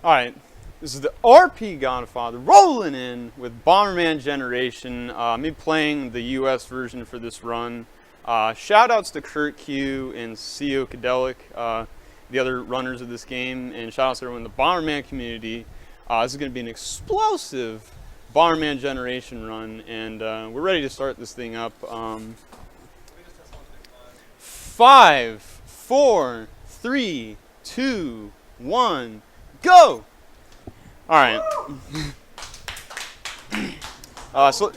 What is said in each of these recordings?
Alright, this is the RPGodfather rolling in with Bomberman Generation. Me playing the US version for this run. Shoutouts to Kurt Q and CEO the other runners of this game, and shoutouts to everyone in the Bomberman community. This is going to be an explosive Bomberman Generation run, and we're ready to start this thing up. 5, 4, 3, 2, 1, go! Alright. So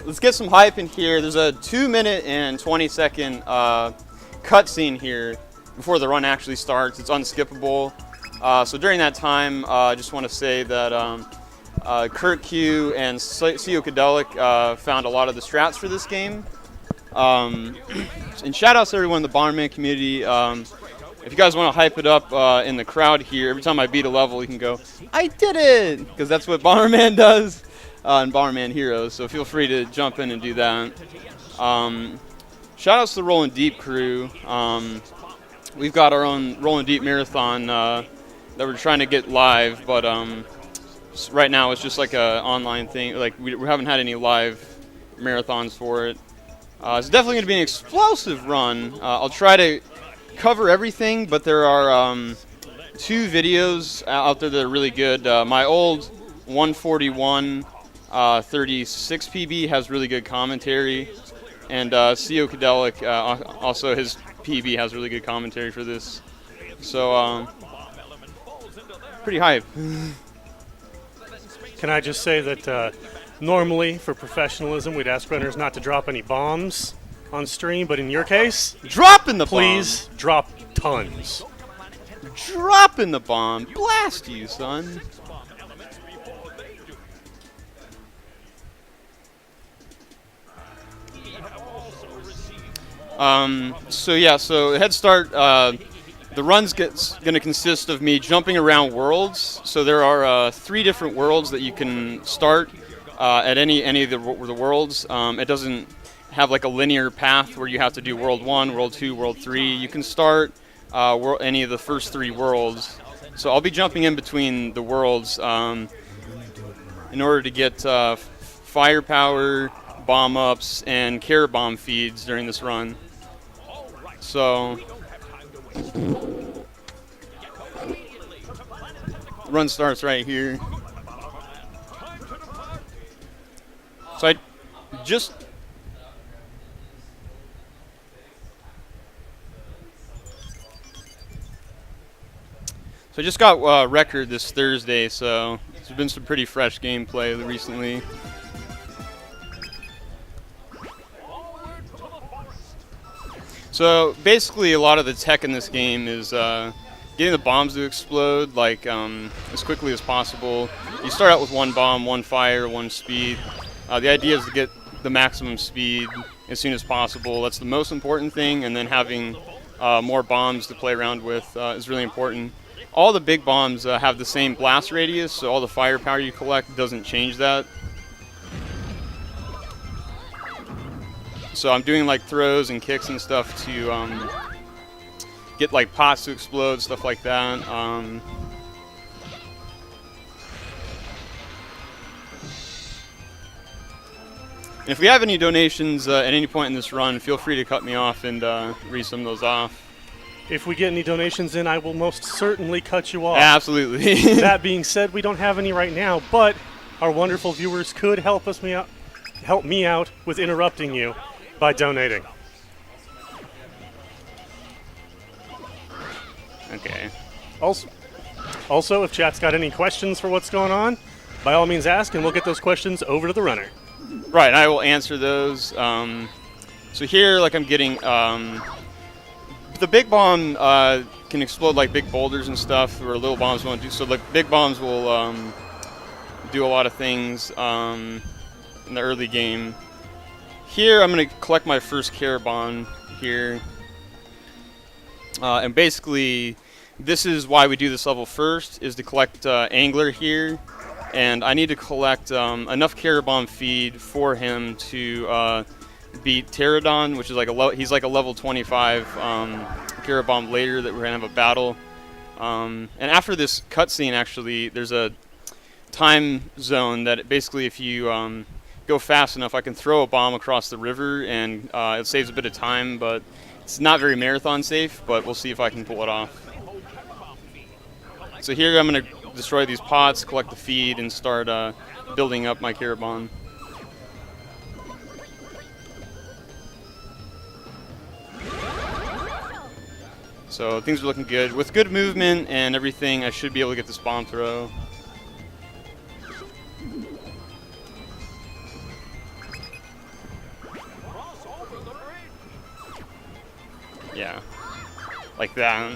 let's get some hype in here. There's a 2-minute and 20-second cutscene here before the run actually starts. It's unskippable. So during that time, I just want to say that Kurt Q and CEO found a lot of the strats for this game. And shout outs to everyone in the Bomberman community. If you guys want to hype it up in the crowd here, every time I beat a level, you can go, "I did it!" Because that's what Bomberman does in Bomberman Heroes. So feel free to jump in and do that. Shout outs to the Rollin' Deep crew. We've got our own Rollin' Deep marathon that we're trying to get live, but right now it's just like an online thing. Like we haven't had any live marathons for it. It's definitely going to be an explosive run. I'll try to cover everything, but there are 2 videos out there that are really good. My old 141 36 PB has really good commentary, and CEO also his PB has really good commentary for this. So pretty hype. Can I just say that normally for professionalism we'd ask runners not to drop any bombs on stream, but in your case, Dropping the please drop tons. Dropping the bomb. Blast you, son. So head start. The run's going to consist of me jumping around worlds. So there are 3 different worlds that you can start at any of the worlds. It doesn't have like a linear path where you have to do World 1, World 2, World 3. You can start any of the first 3 worlds. So I'll be jumping in between the worlds in order to get firepower, bomb ups, and care bomb feeds during this run. So the run starts right here. So I just got record this Thursday, so there's been some pretty fresh gameplay recently. So basically a lot of the tech in this game is getting the bombs to explode like as quickly as possible. You start out with 1 bomb, 1 fire, 1 speed. The idea is to get the maximum speed as soon as possible. That's the most important thing, and then having more bombs to play around with is really important. All the big bombs have the same blast radius, so all the firepower you collect doesn't change that. So I'm doing like throws and kicks and stuff to get like pots to explode, stuff like that. And if we have any donations at any point in this run, feel free to cut me off and read some of those off. If we get any donations in, I will most certainly cut you off. Absolutely. That being said, we don't have any right now, but our wonderful viewers could help me out with interrupting you by donating. Okay. Also, if chat's got any questions for what's going on, by all means ask, and we'll get those questions over to the runner. Right, I will answer those. So here, like I'm getting... the big bomb can explode like big boulders and stuff, where little bombs won't do. So like big bombs will do a lot of things in the early game. Here I'm going to collect my first care bomb here. And basically, this is why we do this level first, is to collect Angler here. And I need to collect enough care bomb feed for him to beat Pterodon, which is like he's like a level 25 Carabomb later that we're gonna have a battle. And after this cutscene, actually, there's a time zone that basically, if you go fast enough, I can throw a bomb across the river, and it saves a bit of time, but it's not very marathon safe, but we'll see if I can pull it off. So here I'm going to destroy these pots, collect the feed, and start building up my Carabon. So things are looking good. With good movement and everything, I should be able to get this bomb throw. Yeah, like that.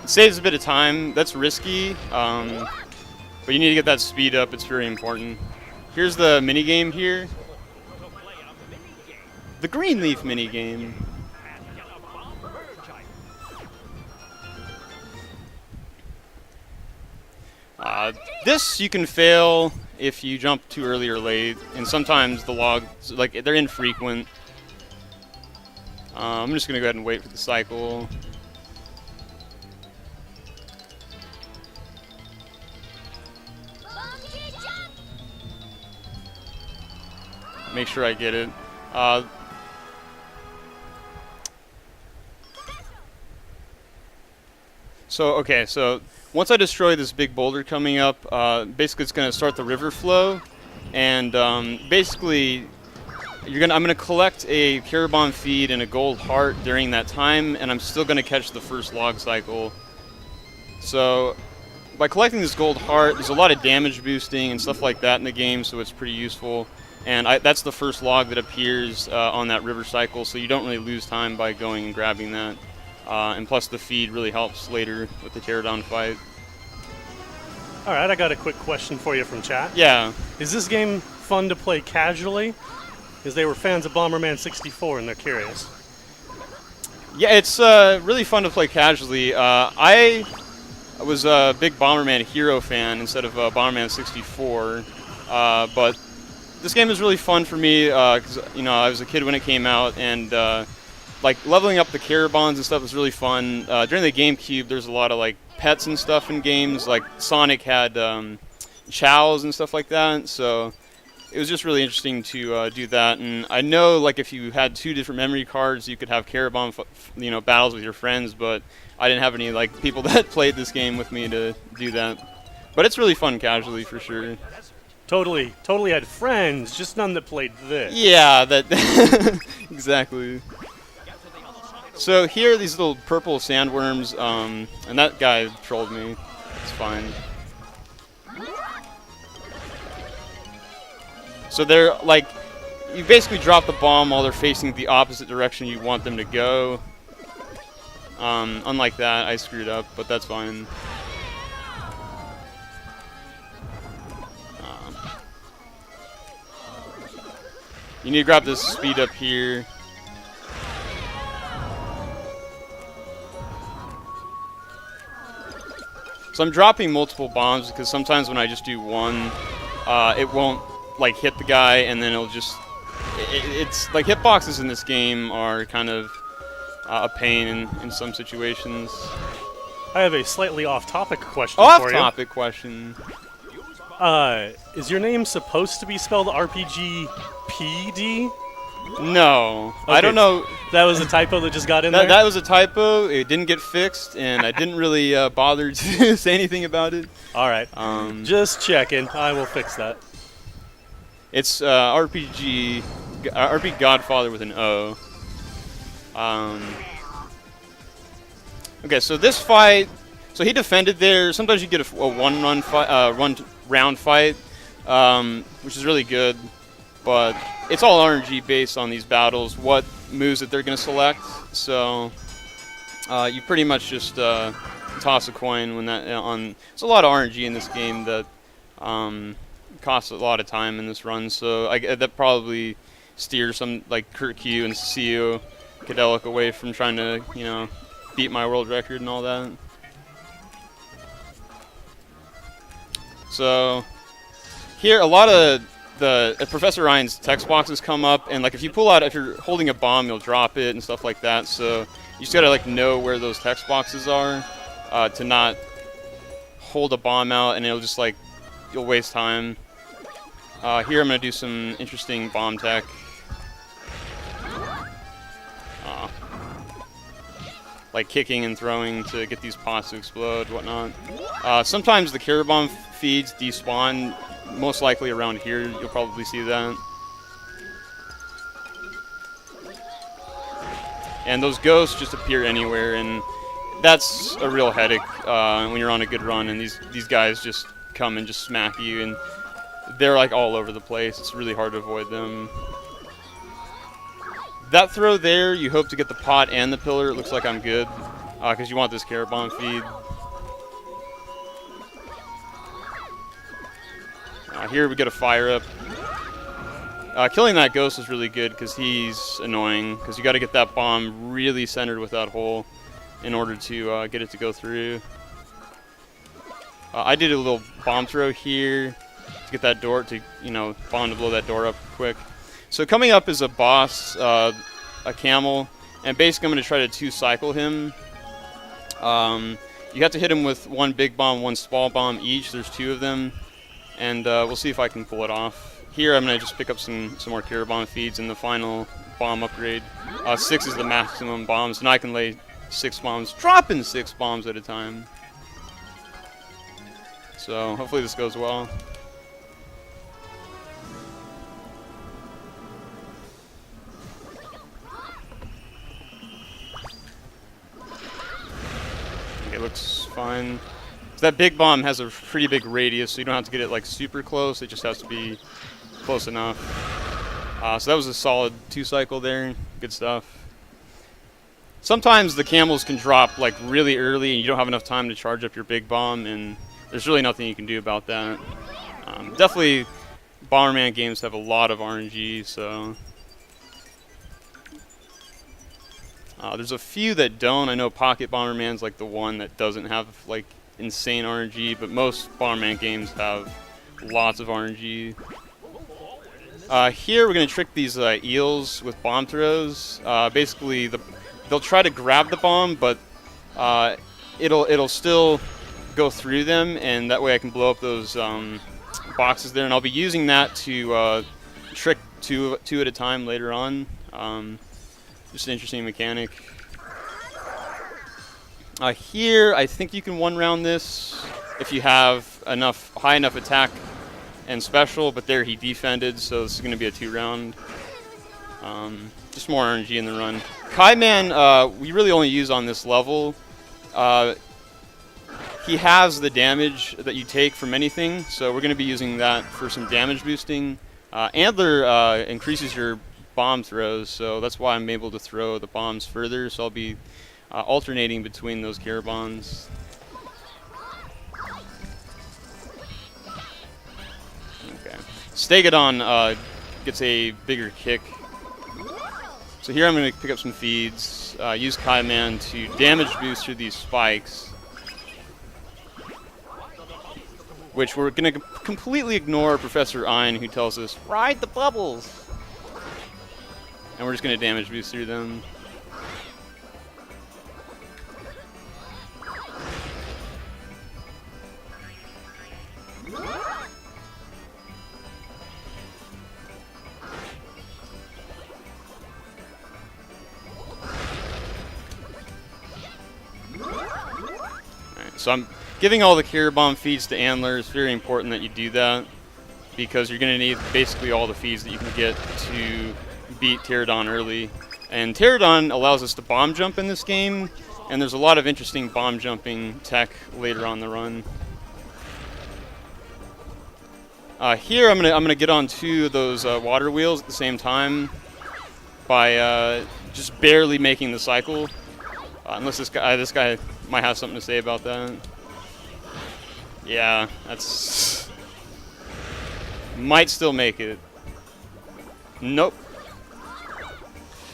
It saves a bit of time. That's risky, but you need to get that speed up. It's very important. Here's the minigame here. The green leaf minigame. This you can fail if you jump too early or late, and sometimes the logs, like, they're infrequent. I'm just gonna go ahead and wait for the cycle. Make sure I get it. So once I destroy this big boulder coming up, basically it's going to start the river flow, and basically I'm going to collect a Carabon feed and a gold heart during that time, and I'm still going to catch the first log cycle. So by collecting this gold heart, there's a lot of damage boosting and stuff like that in the game, so it's pretty useful. And that's the first log that appears on that river cycle, so you don't really lose time by going and grabbing that. And plus the feed really helps later with the teardown fight. Alright, I got a quick question for you from chat. Yeah. Is this game fun to play casually? Because they were fans of Bomberman 64 and they're curious. Yeah, it's really fun to play casually. I was a big Bomberman Hero fan instead of Bomberman 64, but this game is really fun for me because I was a kid when it came out, and like leveling up the Carabons and stuff was really fun. During the GameCube, there's a lot of like pets and stuff in games. Like Sonic had chows and stuff like that, so it was just really interesting to do that. And I know, like, if you had 2 different memory cards, you could have Carabon, battles with your friends. But I didn't have any like people that played this game with me to do that. But it's really fun casually for sure. Totally had friends, just none that played this. Yeah, that exactly. So here are these little purple sandworms, and that guy trolled me. It's fine. So they're like, you basically drop the bomb while they're facing the opposite direction you want them to go. Unlike that, I screwed up, but that's fine. You need to grab this speed up here. So I'm dropping multiple bombs because sometimes when I just do one, it won't like hit the guy, and then it'll just it's like hitboxes in this game are kind of a pain in some situations. I have a slightly off-topic question for you. Off-topic question. Is your name supposed to be spelled RPGPD? No, Okay. I don't know. That was a typo that just got in there? That was a typo. It didn't get fixed, and I didn't really bother to say anything about it. All right. Just checking. I will fix that. It's RPGodfather with an O. Okay, so this fight. So he defended there. Sometimes you get a one-run fight, round fight, which is really good. But it's all RNG based on these battles, what moves that they're going to select. So you pretty much just toss a coin when that on. It's a lot of RNG in this game that costs a lot of time in this run. So that probably steers some like Kurt Q and CEO Kadelic away from trying to beat my world record and all that. So here a lot of Professor Ryan's text boxes come up, and like if you're holding a bomb, you'll drop it and stuff like that. So you just gotta like know where those text boxes are to not hold a bomb out and it'll just like, you'll waste time. Here I'm going to do some interesting bomb tech. Like kicking and throwing to get these pots to explode, whatnot. Sometimes the carrot bomb feeds despawn, most likely around here, you'll probably see that. And those ghosts just appear anywhere, and that's a real headache when you're on a good run, and these guys just come and just smack you, and they're like all over the place. It's really hard to avoid them. That throw there, you hope to get the pot and the pillar. It looks like I'm good, because you want this carrot bomb feed. Here we get a fire up. Killing that ghost is really good because he's annoying, because you got to get that bomb really centered with that hole in order to get it to go through. I did a little bomb throw here to get that door to, bomb to blow that door up quick. So coming up is a boss, a camel, and basically I'm going to try to two-cycle him. You have to hit him with one big bomb, one small bomb each. There's 2 of them, and we'll see if I can pull it off. Here I'm going to just pick up some more carrot bomb feeds in the final bomb upgrade. 6 is the maximum bombs, and I can lay 6 bombs, dropping 6 bombs at a time. So hopefully this goes well. Okay, looks fine. So that big bomb has a pretty big radius, so you don't have to get it like super close. It just has to be close enough. So that was a solid 2-cycle there. Good stuff. Sometimes the camels can drop like really early and you don't have enough time to charge up your big bomb, and there's really nothing you can do about that. Definitely Bomberman games have a lot of RNG, so there's a few that don't. I know Pocket Bomberman's like the one that doesn't have like insane RNG, but most Bomberman games have lots of RNG. Here we're going to trick these eels with bomb throws. Basically, they'll try to grab the bomb, but it'll still go through them, and that way I can blow up those boxes there, and I'll be using that to trick two at a time later on. Just an interesting mechanic. Here, I think you can one-round this if you have high enough attack and special, but there he defended, so this is going to be a 2-round. Just more RNG in the run. Kaiman, we really only use on this level. He has the damage that you take from anything, so we're going to be using that for some damage boosting. Antler increases your bomb throws, so that's why I'm able to throw the bombs further, so I'll be alternating between those carrot bombs. Okay. Stegodon gets a bigger kick. So here I'm going to pick up some feeds, use Kaiman to damage boost through these spikes, which we're going to completely ignore Professor Ein, who tells us, ride the bubbles! And we're just going to damage boost through them. So I'm giving all the carrot bomb feeds to Antler. It's very important that you do that, because you're going to need basically all the feeds that you can get to beat Pterodon early. And Pterodon allows us to bomb jump in this game, and there's a lot of interesting bomb jumping tech later on the run. Here I'm gonna get on 2 of those water wheels at the same time by just barely making the cycle. Unless this guy might have something to say about that. Yeah, that's... might still make it. Nope.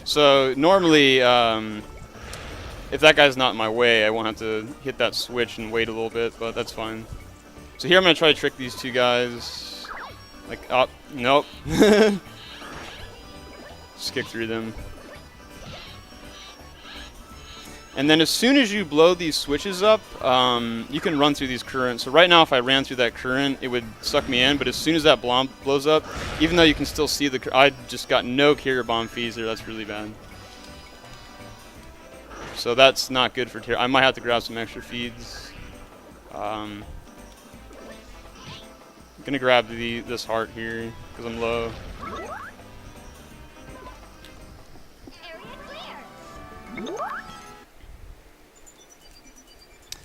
So normally, if that guy's not in my way, I won't have to hit that switch and wait a little bit, but that's fine. So here I'm going to try to trick these 2 guys. Like, oh, nope. Just kick through them. And then as soon as you blow these switches up, you can run through these currents. So right now, if I ran through that current, it would suck me in. But as soon as that bomb blows up, even though you can still see I just got no carrier bomb feeds there. That's really bad. So that's not good for I might have to grab some extra feeds. I'm gonna grab this heart here because I'm low.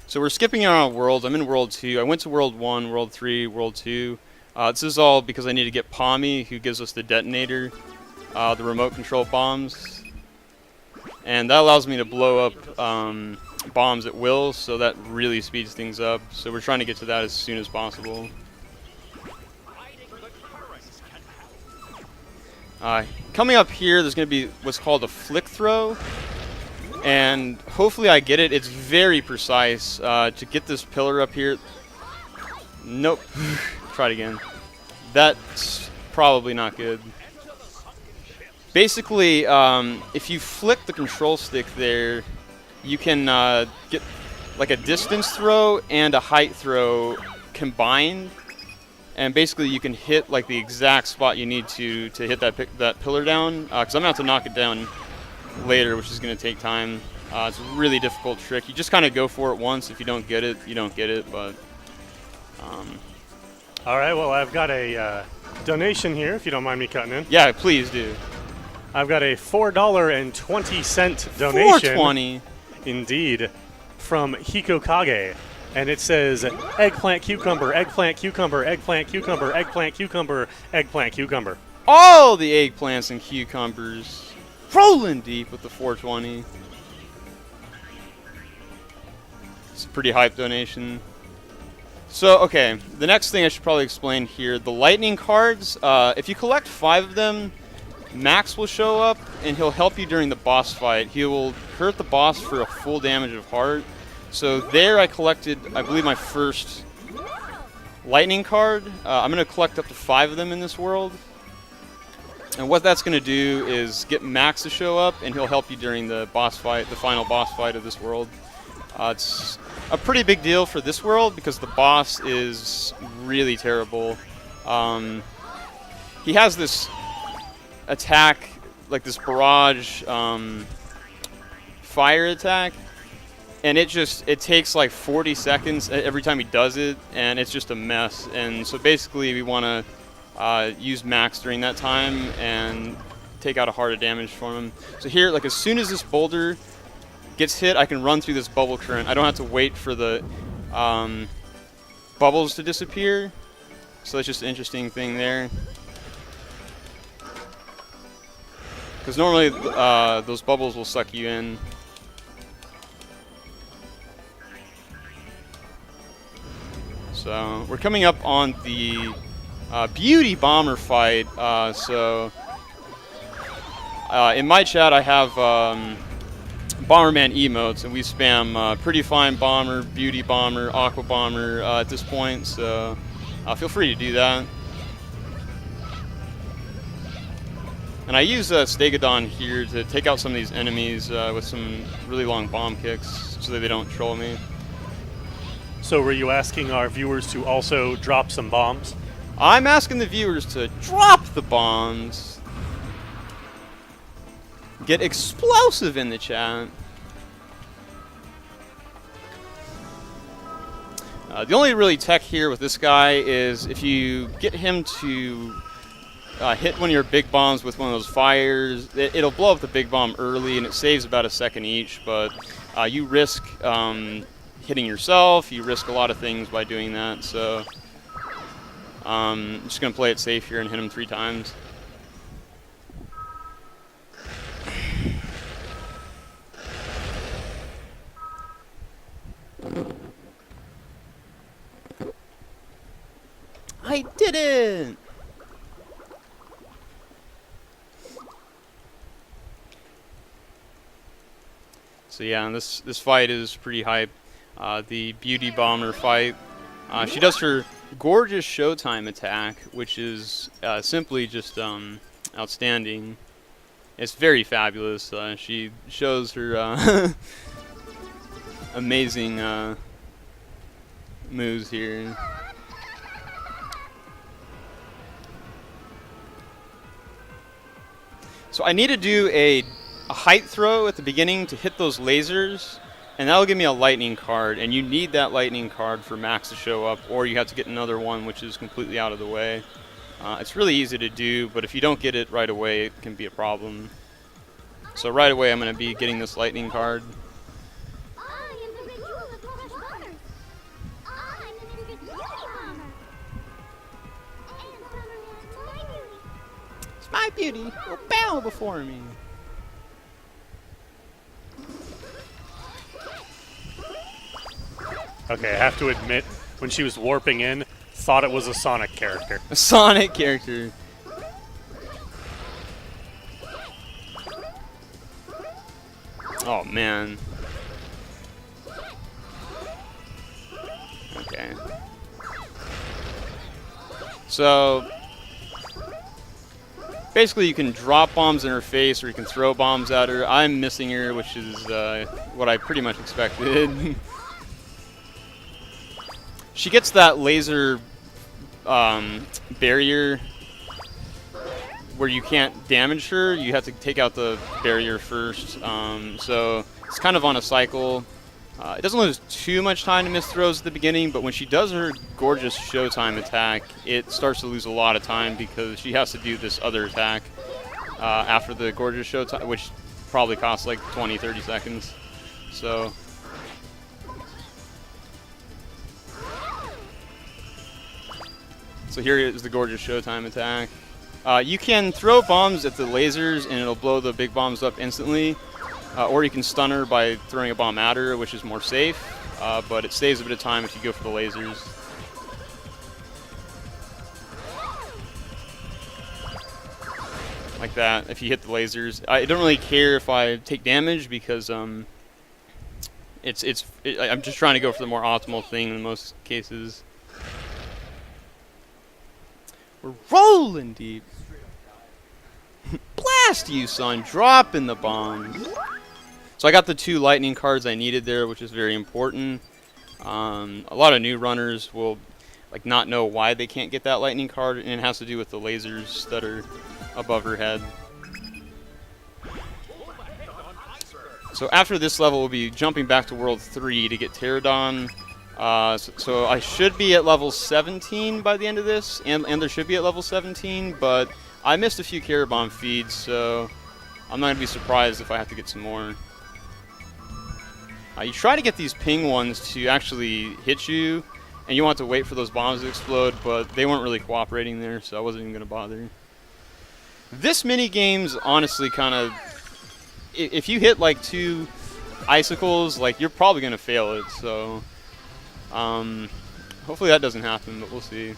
So we're skipping around worlds. I'm in World 2. I went to World 1, World 3, World 2. This is all because I need to get Pommy, who gives us the detonator, the remote control bombs. And that allows me to blow up bombs at will, so that really speeds things up. So we're trying to get to that as soon as possible. Coming up here, there's going to be what's called a flick throw. And hopefully I get it. It's very precise. To get this pillar up here. Nope. Try it again. That's probably not good. Basically, if you flick the control stick there, you can get like a distance throw and a height throw combined. And basically you can hit like the exact spot you need to hit that pillar down. Because I'm going to have to knock it down later, which is going to take time. It's a really difficult trick. You just kind of go for it once. If you don't get it, you don't get it. But all right, well, I've got a donation here, if you don't mind me cutting in. Yeah, please do. I've got a $4.20 donation. $4.20. Indeed, from Hikokage. And it says eggplant cucumber, eggplant cucumber, eggplant cucumber, eggplant cucumber, eggplant cucumber. All the eggplants and cucumbers. Rolling deep with the 420. It's a pretty hype donation. So, okay, the next thing I should probably explain here, the lightning cards, if you collect 5 of them, Max will show up, and he'll help you during the boss fight. He will hurt the boss for a full damage of heart. So there I collected, I believe, my first lightning card. I'm going to collect up to 5 of them in this world. And what that's going to do is get Max to show up, and he'll help you during the boss fight, the final boss fight of this world. It's a pretty big deal for this world because the boss is really terrible. He has this attack, like this barrage fire attack, and it takes like 40 seconds every time he does it, and it's just a mess. And so basically we want to use Max during that time and take out a heart of damage from him. So here, like as soon as this boulder gets hit, I can run through this bubble current. I don't have to wait for the bubbles to disappear. So that's just an interesting thing there. Because normally those bubbles will suck you in. So we're coming up on the beauty bomber fight. In my chat I have Bomberman emotes, and we spam pretty fine bomber, beauty bomber, aqua bomber at this point. So feel free to do that. And I use Stegodon here to take out some of these enemies with some really long bomb kicks so that they don't troll me. So were you asking our viewers to also drop some bombs? I'm asking the viewers to drop the bombs. Get explosive in the chat. The only really tech here with this guy is if you get him to hit one of your big bombs with one of those fires, it'll blow up the big bomb early, and it saves about a second each, but you risk hitting yourself, you risk a lot of things by doing that, so I'm just going to play it safe here and hit him 3 times. I did it! So yeah, this fight is pretty hype. The beauty bomber fight. She does her gorgeous Showtime attack, which is simply just outstanding. It's very fabulous. She shows her amazing moves here. So I need to do a height throw at the beginning to hit those lasers, and that'll give me a lightning card, and you need that lightning card for Max to show up, or you have to get another one which is completely out of the way. It's really easy to do, but if you don't get it right away, it can be a problem. So right away I'm going to be getting this lightning card. It's my beauty, will bow before me. Okay, I have to admit, when she was warping in, thought it was a Sonic character. A Sonic character. Oh man. Okay. So basically you can drop bombs in her face or you can throw bombs at her. I'm missing her, which is what I pretty much expected. She gets that laser barrier where you can't damage her. You have to take out the barrier first. So it's kind of on a cycle. It doesn't lose too much time to miss throws at the beginning, but when she does her gorgeous Showtime attack, it starts to lose a lot of time because she has to do this other attack after the gorgeous Showtime, which probably costs like 20-30 seconds. So here is the gorgeous Showtime attack. You can throw bombs at the lasers and it'll blow the big bombs up instantly, or you can stun her by throwing a bomb at her, which is more safe, but it saves a bit of time if you go for the lasers. Like that, if you hit the lasers. I don't really care if I take damage because I'm just trying to go for the more optimal thing in most cases. We're rolling deep. Blast you, son. Dropping the bombs. So I got the 2 lightning cards I needed there, which is very important. A lot of new runners will not know why they can't get that lightning card, and it has to do with the lasers that are above her head. So after this level, we'll be jumping back to World 3 to get Pterodon. So I should be at level 17 by the end of this, and there should be at level 17, but I missed a few Carabomb feeds, so I'm not going to be surprised if I have to get some more. You try to get these ping ones to actually hit you, and you want to wait for those bombs to explode, but they weren't really cooperating there, so I wasn't even going to bother. This mini-game's honestly kind of... If you hit like 2 icicles, you're probably going to fail it, so... hopefully that doesn't happen, but we'll see.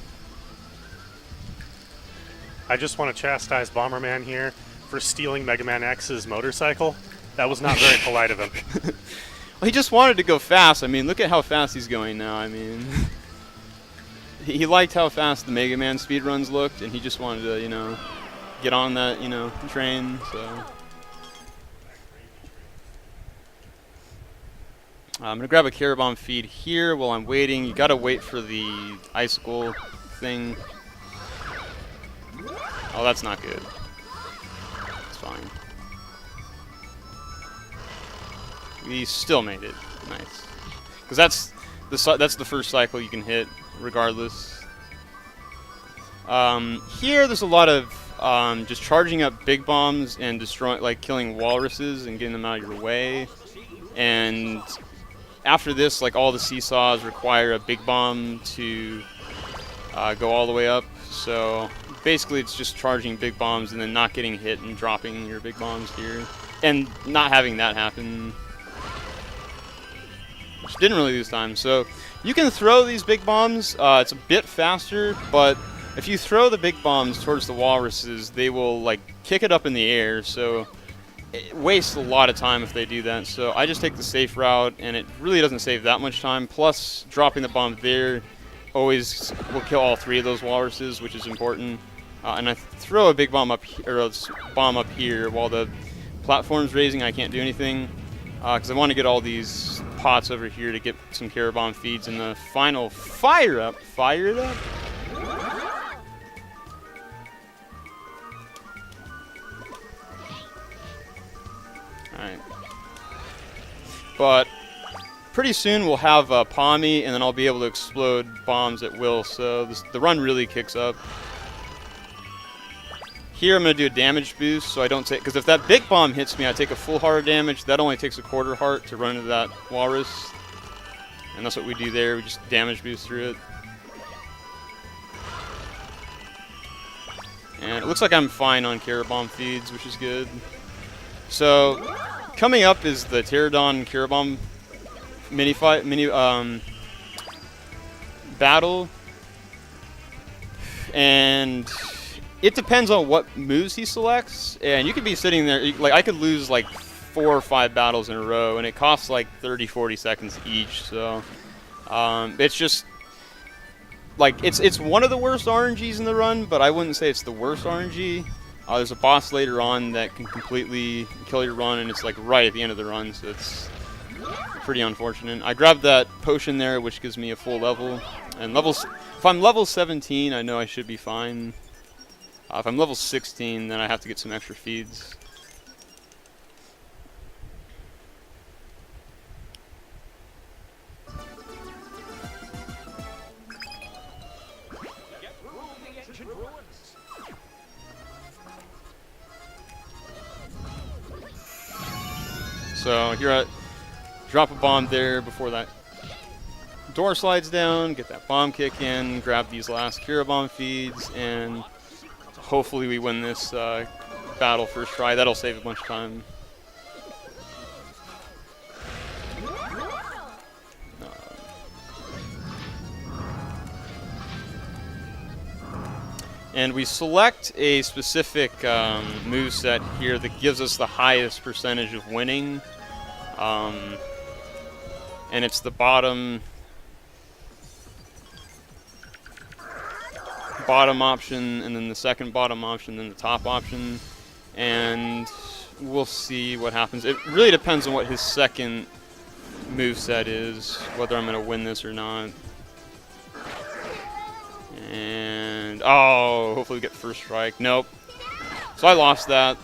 I just want to chastise Bomberman here for stealing Mega Man X's motorcycle. That was not very polite of him. Well, he just wanted to go fast. I mean, look at how fast he's going now. I mean, he liked how fast the Mega Man speedruns looked, and he just wanted to, get on that, train, so... I'm going to grab a Carabomb feed here while I'm waiting. You got to wait for the icicle thing. Oh, that's not good. It's fine. We still made it. Nice. Because that's the first cycle you can hit, regardless. Here, there's a lot of just charging up big bombs and destroying, killing walruses and getting them out of your way. And after this, all the seesaws require a big bomb to go all the way up. So basically it's just charging big bombs and then not getting hit and dropping your big bombs here. And not having that happen, which didn't really lose time. So you can throw these big bombs. It's a bit faster, but if you throw the big bombs towards the walruses, they will kick it up in the air. So it wastes a lot of time if they do that, so I just take the safe route, and it really doesn't save that much time. Plus, dropping the bomb there always will kill all 3 of those walruses, which is important. And I throw a big bomb up here, or a bomb up here, while the platform's raising. I can't do anything because I want to get all these pots over here to get some Carrot Bomb feeds in the final fire up. Fire it up. Alright. But pretty soon we'll have Pommy, and then I'll be able to explode bombs at will, so the run really kicks up. Here I'm going to do a damage boost, so I don't take, because if that big bomb hits me, I take a full heart of damage. That only takes a quarter heart to run into that walrus. And that's what we do there, we just damage boost through it. And it looks like I'm fine on Carrot Bomb feeds, which is good. So, coming up is the Pterodon Carrot Bomb mini battle. And it depends on what moves he selects, and you could be sitting there, like I could lose like 4 or 5 battles in a row, and it costs like 30-40 seconds each, so it's just like it's one of the worst RNGs in the run, but I wouldn't say it's the worst RNG. There's a boss later on that can completely kill your run, and it's like right at the end of the run, so it's pretty unfortunate. I grabbed that potion there, which gives me a full level, and if I'm level 17, I know I should be fine. If I'm level 16, then I have to get some extra feeds. So here I drop a bomb there before that door slides down, get that bomb kick in, grab these last Carrot Bomb feeds, and hopefully we win this battle first try. That'll save a bunch of time. And we select a specific moveset here that gives us the highest percentage of winning. And it's the bottom option, and then the second bottom option, then the top option. And we'll see what happens. It really depends on what his second moveset is, whether I'm going to win this or not. And, oh, hopefully we get first strike. Nope. So I lost that.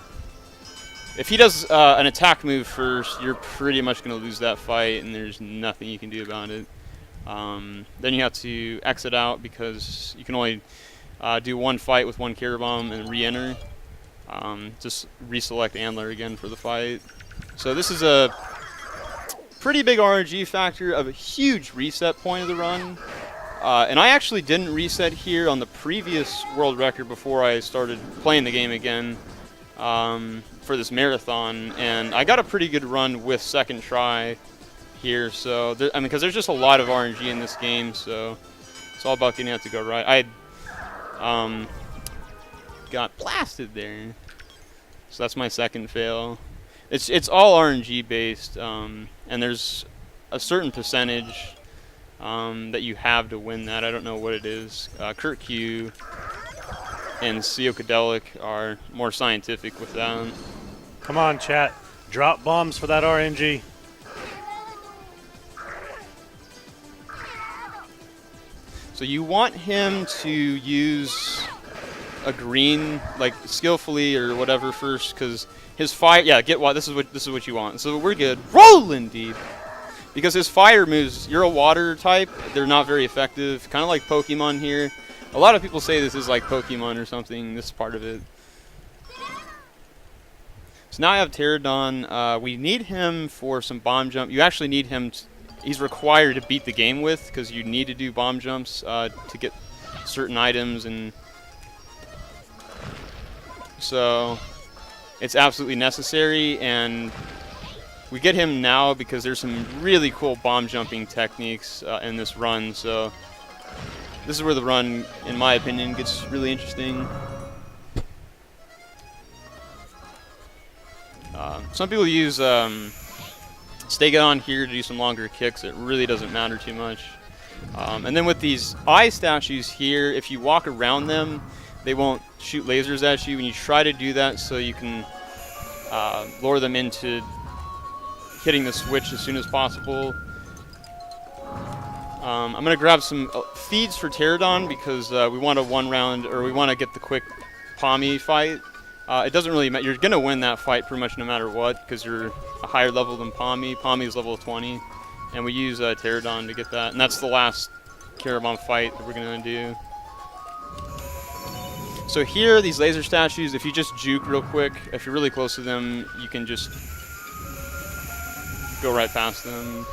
If he does an attack move first, you're pretty much going to lose that fight, and there's nothing you can do about it. Then you have to exit out because you can only do one fight with one Carrot Bomb and re-enter. Just reselect Antler again for the fight. So this is a pretty big RNG factor of a huge reset point of the run. And I actually didn't reset here on the previous world record before I started playing the game again for this marathon, and I got a pretty good run with second try here. So I mean, because there's just a lot of RNG in this game, so it's all about getting it to go right. I got blasted there, so that's my second fail. It's all RNG based, and there's a certain percentage that you have to win that. I don't know what it is. Kurt Q and Seocadelic are more scientific with that. Come on, chat. Drop bombs for that RNG. So you want him to use a green, like skillfully or whatever first, because his fire. Yeah, get what this is what you want. So we're good. Rolling deep. Because his fire moves, you're a water type, they're not very effective. Kind of like Pokemon here. A lot of people say this is like Pokemon or something, this part of it. So now I have Pterodon. We need him for some bomb jump. You actually need him, he's required to beat the game with, because you need to do bomb jumps to get certain items. And so it's absolutely necessary, and we get him now because there's some really cool bomb jumping techniques in this run. So this is where the run, in my opinion, gets really interesting. Some people use Stegodon here to do some longer kicks. It really doesn't matter too much. And then with these eye statues here, if you walk around them, they won't shoot lasers at you. When you try to do that so you can lure them into hitting the switch as soon as possible, I'm going to grab some feeds for Pterodon because we want a one-round, or we want to get the quick Pommy fight. It doesn't really matter. You're going to win that fight pretty much no matter what because you're a higher level than Pommy. Pommy is level 20, and we use Pterodon to get that. And that's the last Carabon fight that we're going to do. So here, these laser statues, if you just juke real quick, if you're really close to them, you can just go right past them.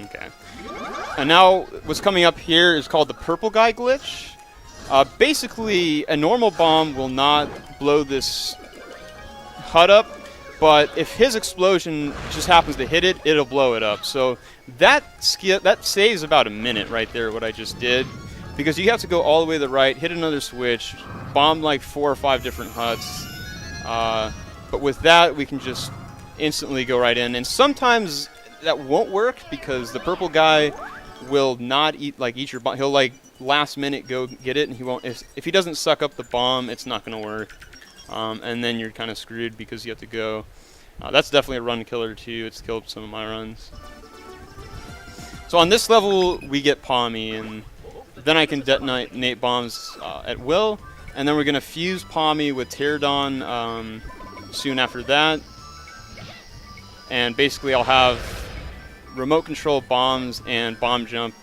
Okay. And now what's coming up here is called the purple guy glitch. Basically, a normal bomb will not blow this HUD up, but if his explosion just happens to hit it, it'll blow it up. So that saves about a minute right there, what I just did, because you have to go all the way to the right, hit another switch, bomb like 4 or 5 different HUDs. But with that, we can just instantly go right in. And sometimes that won't work because the purple guy will not eat your bomb. He'll like last minute go get it, and he won't. If he doesn't suck up the bomb, it's not going to work. And then you're kind of screwed because you have to go. That's definitely a run killer too. It's killed some of my runs. So on this level, we get Pommy, and then I can detonate bombs at will. And then we're going to fuse Pommy with Pterodon soon after that. And basically, I'll have remote control bombs and bomb jump,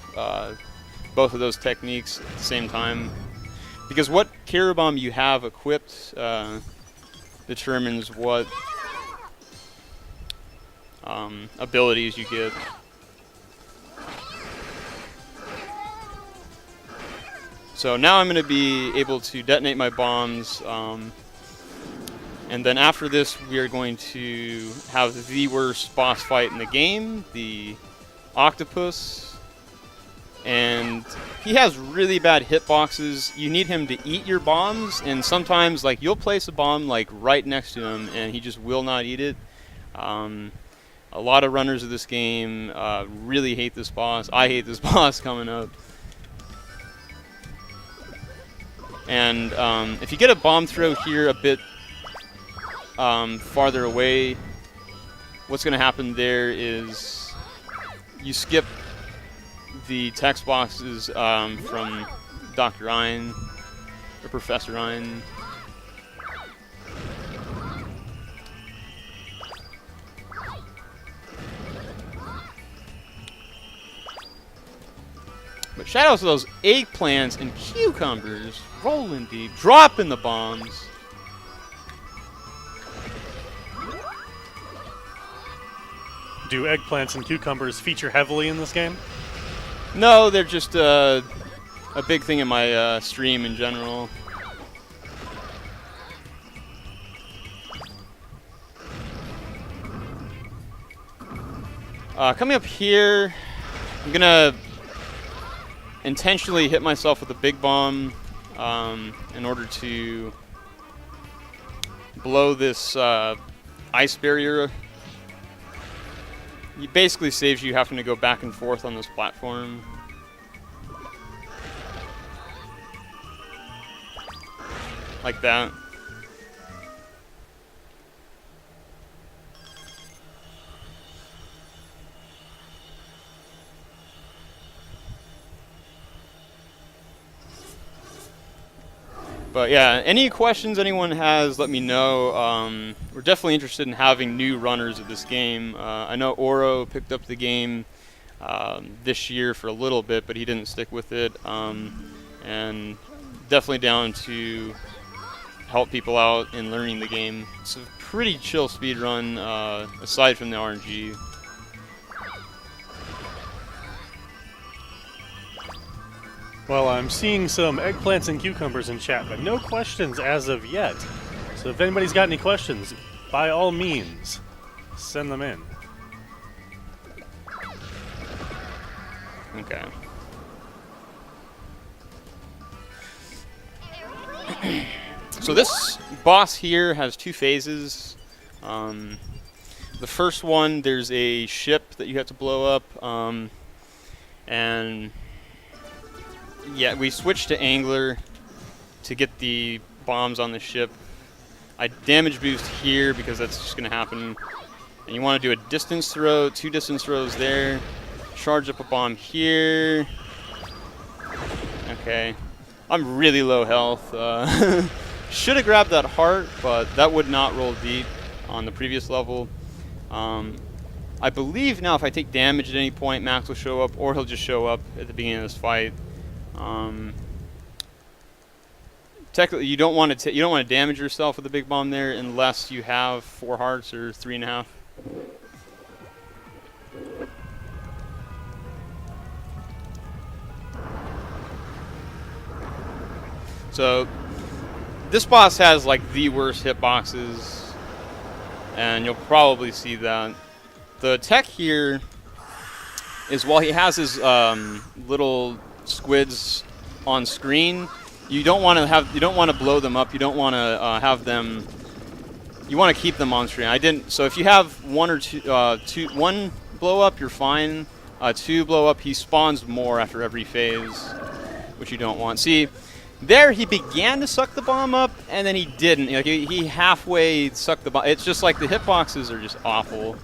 both of those techniques at the same time. Because what Carabomb you have equipped determines what abilities you get. So now I'm going to be able to detonate my bombs, and then after this we are going to have the worst boss fight in the game, the octopus. And he has really bad hitboxes. You need him to eat your bombs, and sometimes like you'll place a bomb like right next to him and he just will not eat it. A lot of runners of this game really hate this boss. I hate this boss coming up. And if you get a bomb throw here a bit farther away, what's going to happen there is you skip the text boxes from Dr. Ryan, or Professor Ryan. But shout out to those eggplants and cucumbers rolling deep, dropping the bombs. Do eggplants and cucumbers feature heavily in this game? No, they're just a big thing in my stream in general. Coming up here, I'm gonna intentionally hit myself with a big bomb in order to blow this ice barrier. It basically saves you having to go back and forth on this platform. Like that. But yeah, any questions anyone has, let me know. We're definitely interested in having new runners of this game. I know Oro picked up the game this year for a little bit, but he didn't stick with it. And definitely down to help people out in learning the game. It's a pretty chill speedrun, aside from the RNG. Well, I'm seeing some eggplants and cucumbers in chat, but no questions as of yet. So if anybody's got any questions, by all means, send them in. Okay. So this boss here has 2 phases. The first one, there's a ship that you have to blow up, and yeah, we switched to Angler to get the bombs on the ship. I damage boost here because that's just going to happen. And you want to do a distance throw, 2 distance throws there. Charge up a bomb here. Okay. I'm really low health. Should have grabbed that heart, but that would not roll deep on the previous level. I believe now if I take damage at any point, Max will show up, or he'll just show up at the beginning of this fight. Technically, you don't want to damage yourself with a big bomb there unless you have 4 hearts or 3.5. So this boss has like the worst hitboxes, and you'll probably see that. The tech here is while he has his little squids on screen, you don't want to blow them up. You don't want to have them. You want to keep them on screen. I didn't. So if you have 1 or 2, 1 blow up, you're fine. 2 blow up, he spawns more after every phase, which you don't want. See. There, he began to suck the bomb up, and then he didn't. Like, he halfway sucked the bomb. It's just like the hitboxes are just awful.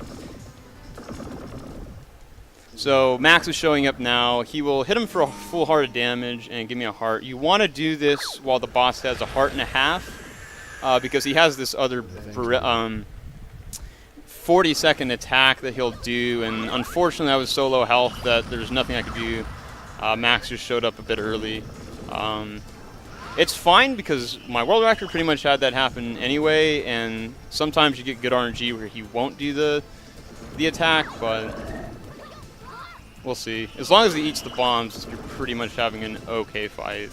So Max is showing up now. He will hit him for a full heart of damage and give me a heart. You want to do this while the boss has a heart and a half, because he has this other 40-second attack that he'll do, and unfortunately I was so low health that there's nothing I could do. Max just showed up a bit early. It's fine because my world record pretty much had that happen anyway, and sometimes you get good RNG where he won't do the attack, but we'll see. As long as he eats the bombs, you're pretty much having an okay fight.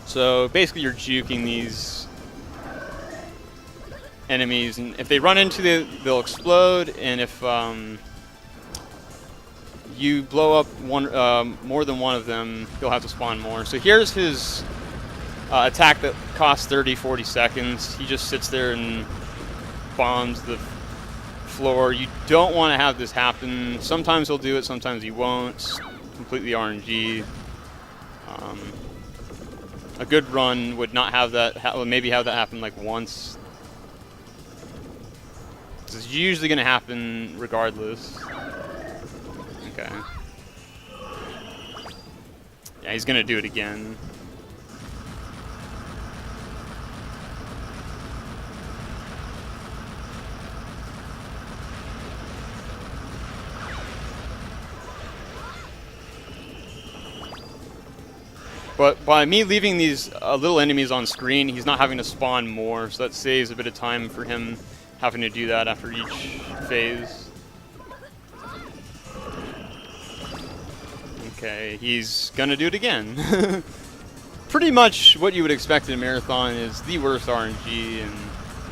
So basically you're juking these enemies, and if they run into they'll explode, and if you blow up more than one of them, you'll have to spawn more. So here's his attack that costs 30-40 seconds. He just sits there and bombs the floor. You don't want to have this happen. Sometimes he'll do it, sometimes he won't. It's completely RNG. A good run would not have that, maybe have that happen like once. It's usually going to happen regardless. Okay. Yeah, he's gonna do it again. But by me leaving these little enemies on screen, he's not having to spawn more, so that saves a bit of time for him having to do that after each phase. Okay, he's gonna do it again. Pretty much what you would expect in a marathon is the worst RNG, and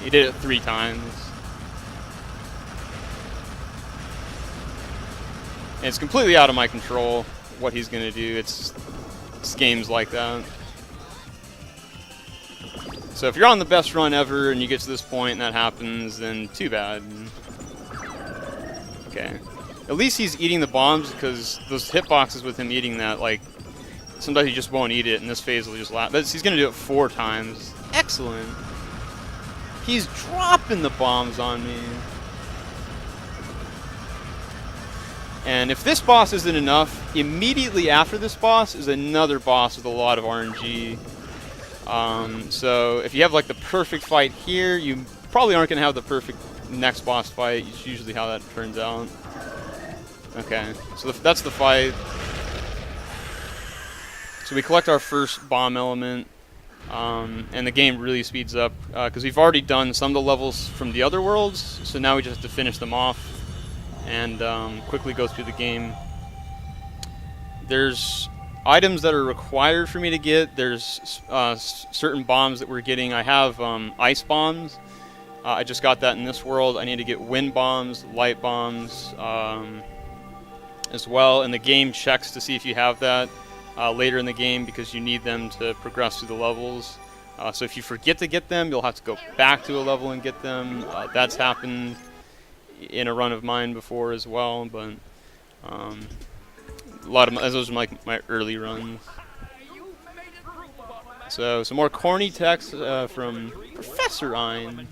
he did it 3 times. And it's completely out of my control what he's gonna do. It's games like that. So if you're on the best run ever and you get to this point and that happens, then too bad. Okay. At least he's eating the bombs, because those hitboxes with him eating that, like, sometimes he just won't eat it, and this phase will just last. He's going to do it 4 times. Excellent. He's dropping the bombs on me. And if this boss isn't enough, immediately after this boss is another boss with a lot of RNG. So if you have, like, the perfect fight here, you probably aren't going to have the perfect next boss fight. It's usually how that turns out. Okay, so that's the fight. So we collect our first bomb element, and the game really speeds up, because we've already done some of the levels from the other worlds, so now we just have to finish them off and quickly go through the game. There's items that are required for me to get. There's certain bombs that we're getting. I have ice bombs. I just got that in this world. I need to get wind bombs, light bombs, as well, and the game checks to see if you have that later in the game, because you need them to progress through the levels. So if you forget to get them, you'll have to go back to a level and get them. That's happened in a run of mine before as well, but a lot of those are like my early runs. So some more corny text from Professor Ein.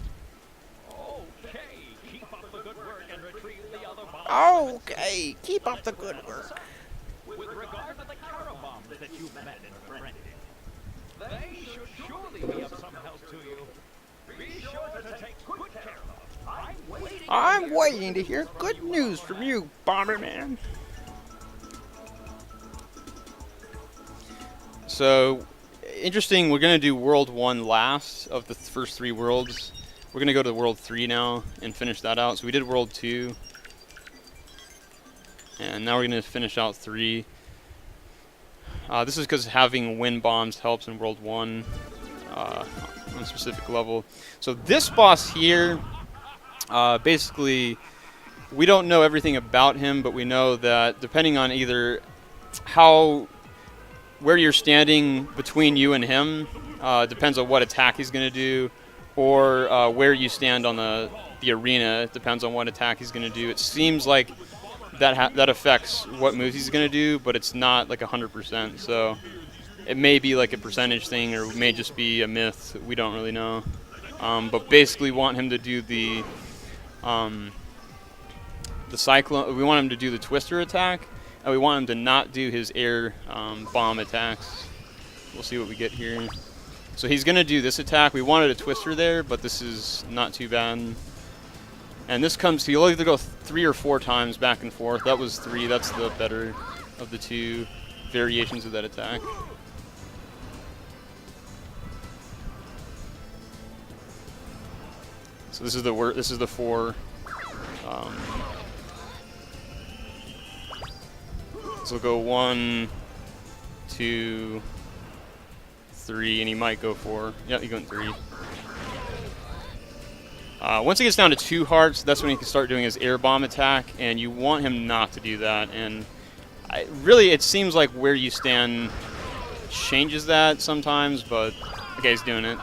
Okay, keep up the good work. With regard to the carabombs that you've met and rented, they should surely be of some help to you. Be sure to take good care of them. I'm waiting to hear good news from you, Bomberman. So, interesting, we're going to do World 1 last of the first 3 worlds. We're going to go to World 3 now and finish that out. So we did World 2. And now we're going to finish out 3. This is because having wind bombs helps in World 1 on a specific level. So this boss here, basically, we don't know everything about him, but we know that depending on either where you're standing between you and him, depends on what attack he's going to do, or where you stand on the arena, it depends on what attack he's going to do. It seems like that affects what moves he's going to do, but it's not like 100%, so it may be like a percentage thing, or it may just be a myth. We don't really know. But basically want him to do the cyclone. We want him to do the twister attack, and we want him to not do his air bomb attacks. We'll see what we get here. So he's going to do this attack. We wanted a twister there, but this is not too bad. And this comes, he'll either go 3 or 4 times back and forth. That was 3. That's the better of the 2 variations of that attack. So this is the 4. So we'll go 1, 2, 3, and he might go 4. Yeah, he's going 3. Once he gets down to 2 hearts, that's when he can start doing his air bomb attack, and you want him not to do that. And really, it seems like where you stand changes that sometimes, but okay, he's doing it.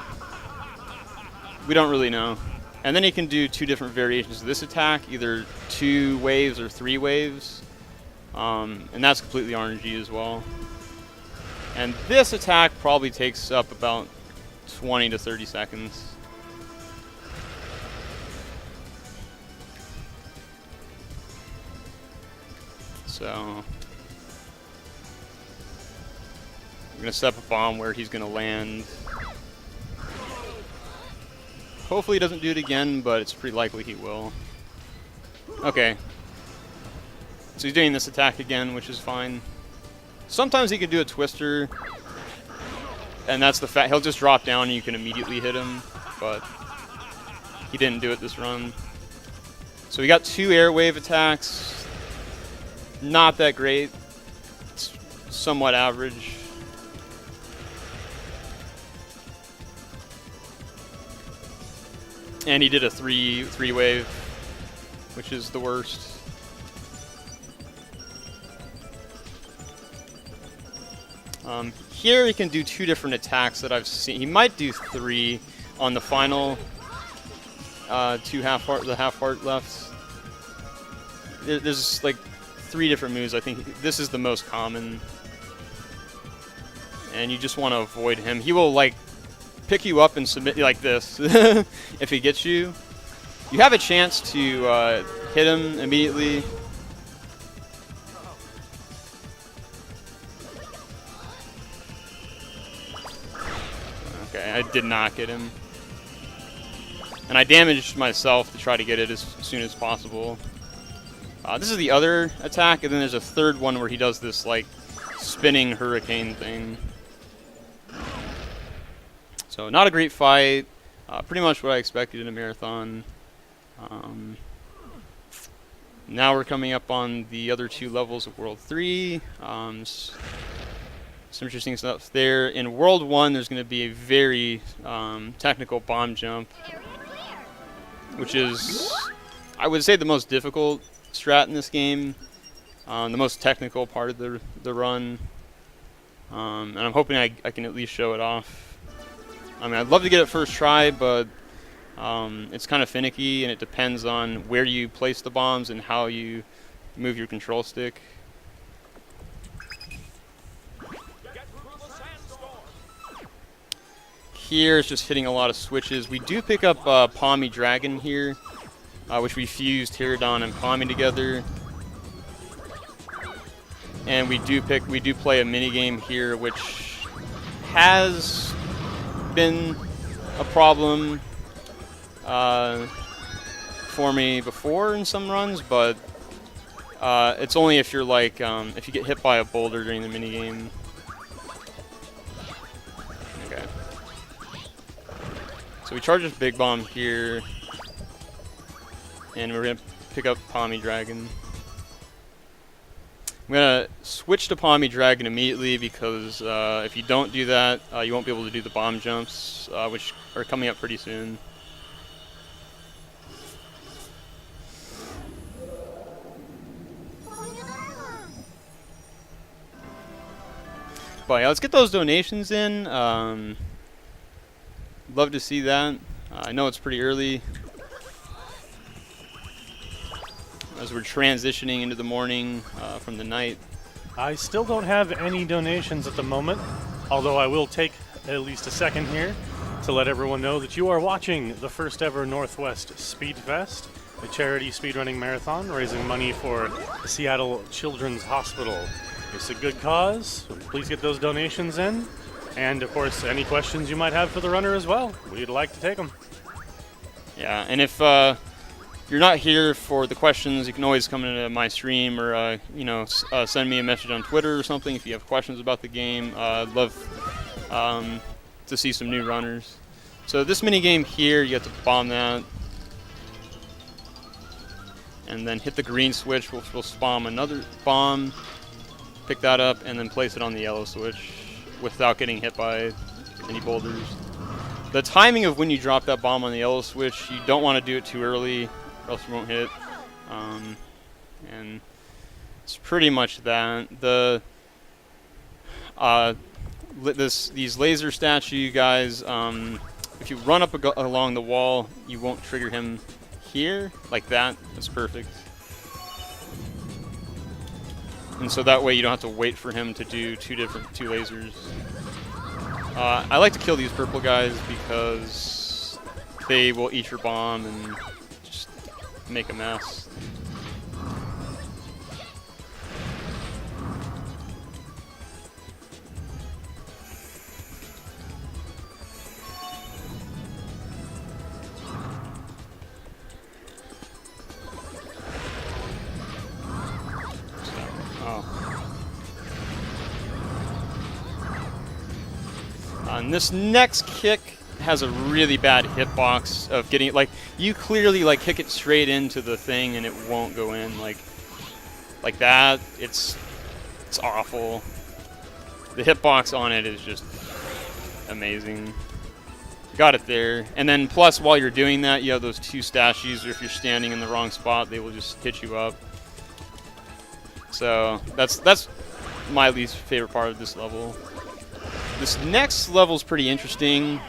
We don't really know. And then he can do 2 different variations of this attack, either 2 waves or 3 waves, and that's completely RNG as well. And this attack probably takes up about 20 to 30 seconds. So we're going to set up a bomb where he's going to land. Hopefully he doesn't do it again, but it's pretty likely he will. Okay. So he's doing this attack again, which is fine. Sometimes he could do a twister, and that's the fact. He'll just drop down and you can immediately hit him, but he didn't do it this run. So we got 2 air wave attacks. Not that great. It's somewhat average. And he did a 3 wave, which is the worst. Here he can do 2 different attacks that I've seen. He might do 3 on the final 2 half heart left. There's like 3 different moves. I think this is the most common, and you just want to avoid him. He will like pick you up and submit you like this. If he gets you, you have a chance to hit him immediately. Okay, I did not get him, and I damaged myself to try to get it as soon as possible. This is the other attack, and then there's a 3rd one where he does this like spinning hurricane thing. So not a great fight. Pretty much what I expected in a marathon. Now we're coming up on the other 2 levels of World 3. Some interesting stuff there. In World 1, there's going to be a very technical bomb jump, which is, I would say, the most difficult strat in this game, the most technical part of the run, and I'm hoping I can at least show it off. I mean, I'd love to get it first try, but it's kind of finicky, and it depends on where you place the bombs and how you move your control stick. here is just hitting a lot of switches. We do pick up Pommy Dragon here, which we fused Pterodon and Pommy together. And we do play a minigame here, which has been a problem for me before in some runs, but it's only if you're like if you get hit by a boulder during the minigame. Okay. So we charge this big bomb here, and we're gonna pick up Pommy Dragon. I'm gonna switch to Pommy Dragon immediately because if you don't do that, you won't be able to do the bomb jumps, which are coming up pretty soon. But yeah, let's get those donations in. Love to see that. I know it's pretty early as we're transitioning into the morning from the night. I still don't have any donations at the moment, although I will take at least a second here to let everyone know that you are watching the first ever Northwest Speedfest, a charity speedrunning marathon raising money for the Seattle Children's Hospital. It's a good cause, so please get those donations in. And of course, any questions you might have for the runner as well, we'd like to take them. Yeah, and if you're not here for the questions, you can always come into my stream or send me a message on Twitter or something if you have questions about the game. I'd love to see some new runners. So this mini game here, you have to bomb that, and then hit the green switch, which will spawn another bomb. Pick that up and then place it on the yellow switch without getting hit by any boulders. The timing of when you drop that bomb on the yellow switch, you don't want to do it too early or else you won't hit. And it's pretty much that. These laser statue guys, if you run up along the wall, you won't trigger him here like that. That's perfect. And so that way you don't have to wait for him to do two lasers. I like to kill these purple guys because they will eat your bomb and just make a mess. And this next kick has a really bad hitbox of getting it, like, you clearly like kick it straight into the thing and it won't go in like that. It's awful. The hitbox on it is just amazing. Got it there. And then plus while you're doing that, you have those two stashies, or if you're standing in the wrong spot, they will just hit you up. So that's my least favorite part of this level. This next level is pretty interesting.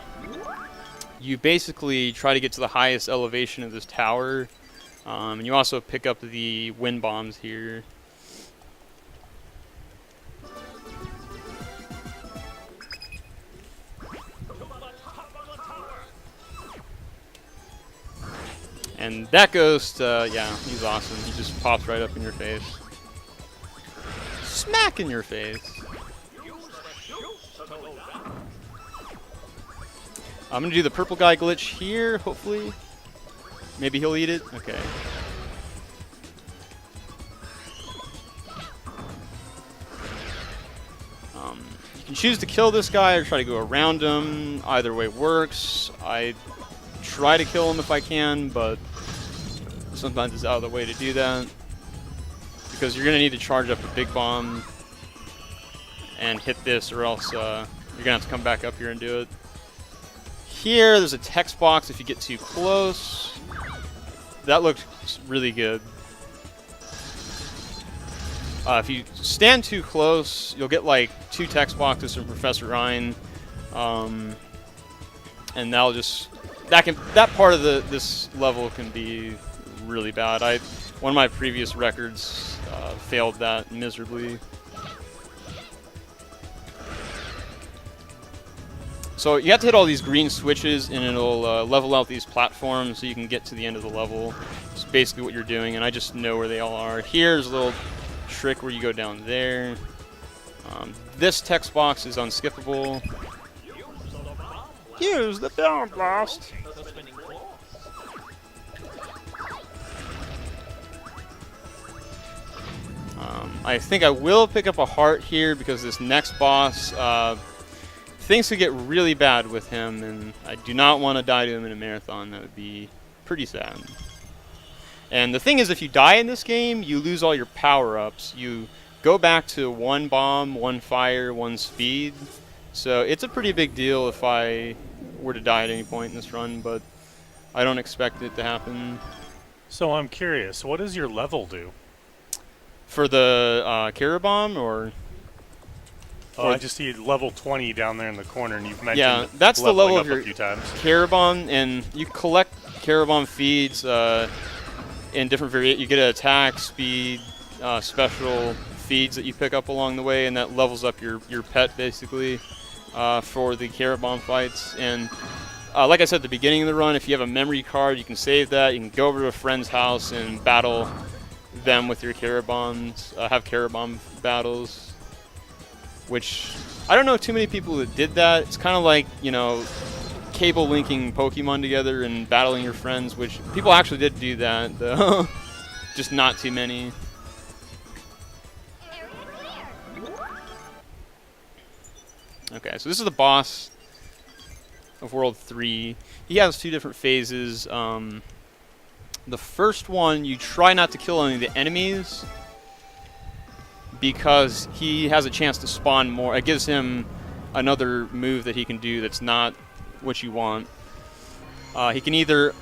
You basically try to get to the highest elevation of this tower, and you also pick up the wind bombs here. And that ghost, yeah, he's awesome. He just pops right up in your face. Smack in your face. I'm going to do the purple guy glitch here, hopefully. Maybe he'll eat it? Okay. You can choose to kill this guy or try to go around him. Either way works. I try to kill him if I can, but sometimes it's out of the way to do that. Because you're going to need to charge up a big bomb and hit this, or else you're going to have to come back up here and do it. Here, there's a text box if you get too close. That looked really good. If you stand too close, you'll get like 2 text boxes from Professor Ryan, and that'll just that part of this level can be really bad. One of my previous records failed that miserably. So you have to hit all these green switches, and it'll level out these platforms so you can get to the end of the level. It's basically what you're doing, and I just know where they all are. Here's a little trick where you go down there. This text box is unskippable. Use the bomb blast. I think I will pick up a heart here because this next boss, things could get really bad with him, and I do not want to die to him in a marathon. That would be pretty sad. And the thing is, if you die in this game, you lose all your power-ups. You go back to 1 bomb, 1 fire, 1 speed. So it's a pretty big deal if I were to die at any point in this run, but I don't expect it to happen. So I'm curious, what does your level do? For the Carabomb, or? Oh, I just see level 20 down there in the corner, and you've mentioned yeah, that's the level of your a few times. Carabomb, and you collect Carabomb feeds in different variations. You get an attack, speed, special feeds that you pick up along the way, and that levels up your pet basically for the Carabomb fights. And like I said at the beginning of the run, if you have a memory card, you can save that. You can go over to a friend's house and battle them with your Carabombs, have Carabomb battles, which I don't know too many people that did that. It's kind of like, you know, cable linking Pokemon together and battling your friends, which people actually did do that, though. Just not too many. Okay, so this is the boss of World 3. He has 2 different phases. The first one, you try not to kill any of the enemies because he has a chance to spawn more. It gives him another move that he can do that's not what you want. He can either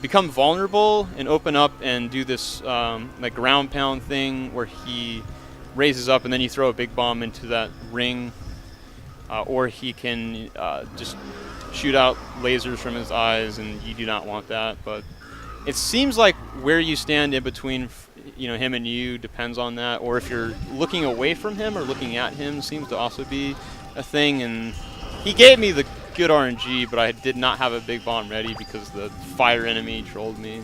become vulnerable and open up and do this like ground pound thing where he raises up and then you throw a big bomb into that ring, or he can just shoot out lasers from his eyes, and you do not want that. But it seems like where you stand in between, you know, him and you depends on that, or if you're looking away from him or looking at him seems to also be a thing. And he gave me the good RNG, but I did not have a big bomb ready because the fire enemy trolled me,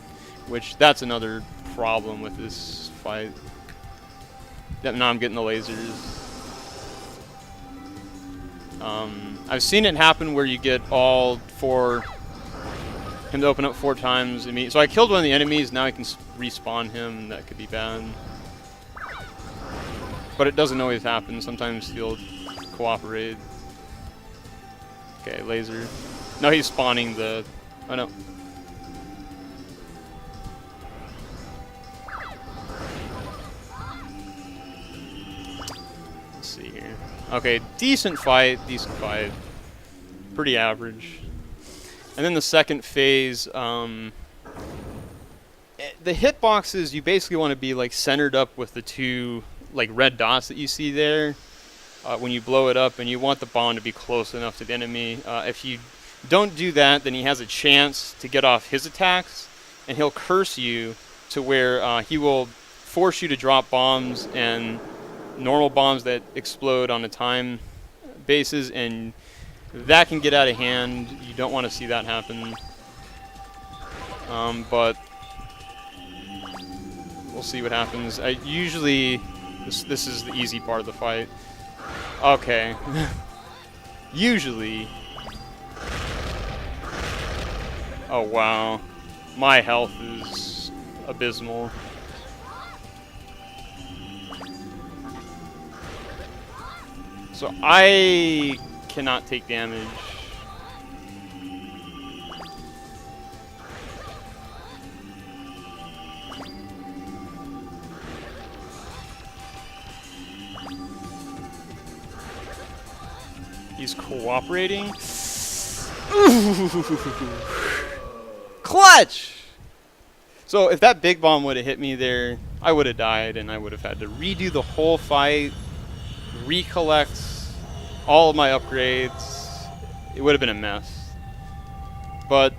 which that's another problem with this fight. Yep, now I'm getting the lasers. I've seen it happen where you get all 4, him to open up 4 times. So I killed one of the enemies, now I can respawn him, and that could be bad. But it doesn't always happen, sometimes he'll cooperate. Okay, laser. No, he's spawning the... Oh no. Let's see here. Okay, decent fight, pretty average. And then the second phase, the hitboxes, you basically want to be like centered up with the 2 like red dots that you see there when you blow it up, and you want the bomb to be close enough to the enemy. If you don't do that, then he has a chance to get off his attacks, and he'll curse you to where he will force you to drop bombs and normal bombs that explode on a time basis, and that can get out of hand. You don't want to see that happen. But we'll see what happens. Usually, this is the easy part of the fight. Okay. Usually. Oh wow. My health is abysmal. So I cannot take damage. He's cooperating. Clutch! So if that big bomb would have hit me there, I would have died, and I would have had to redo the whole fight, recollect all of my upgrades. It would have been a mess. But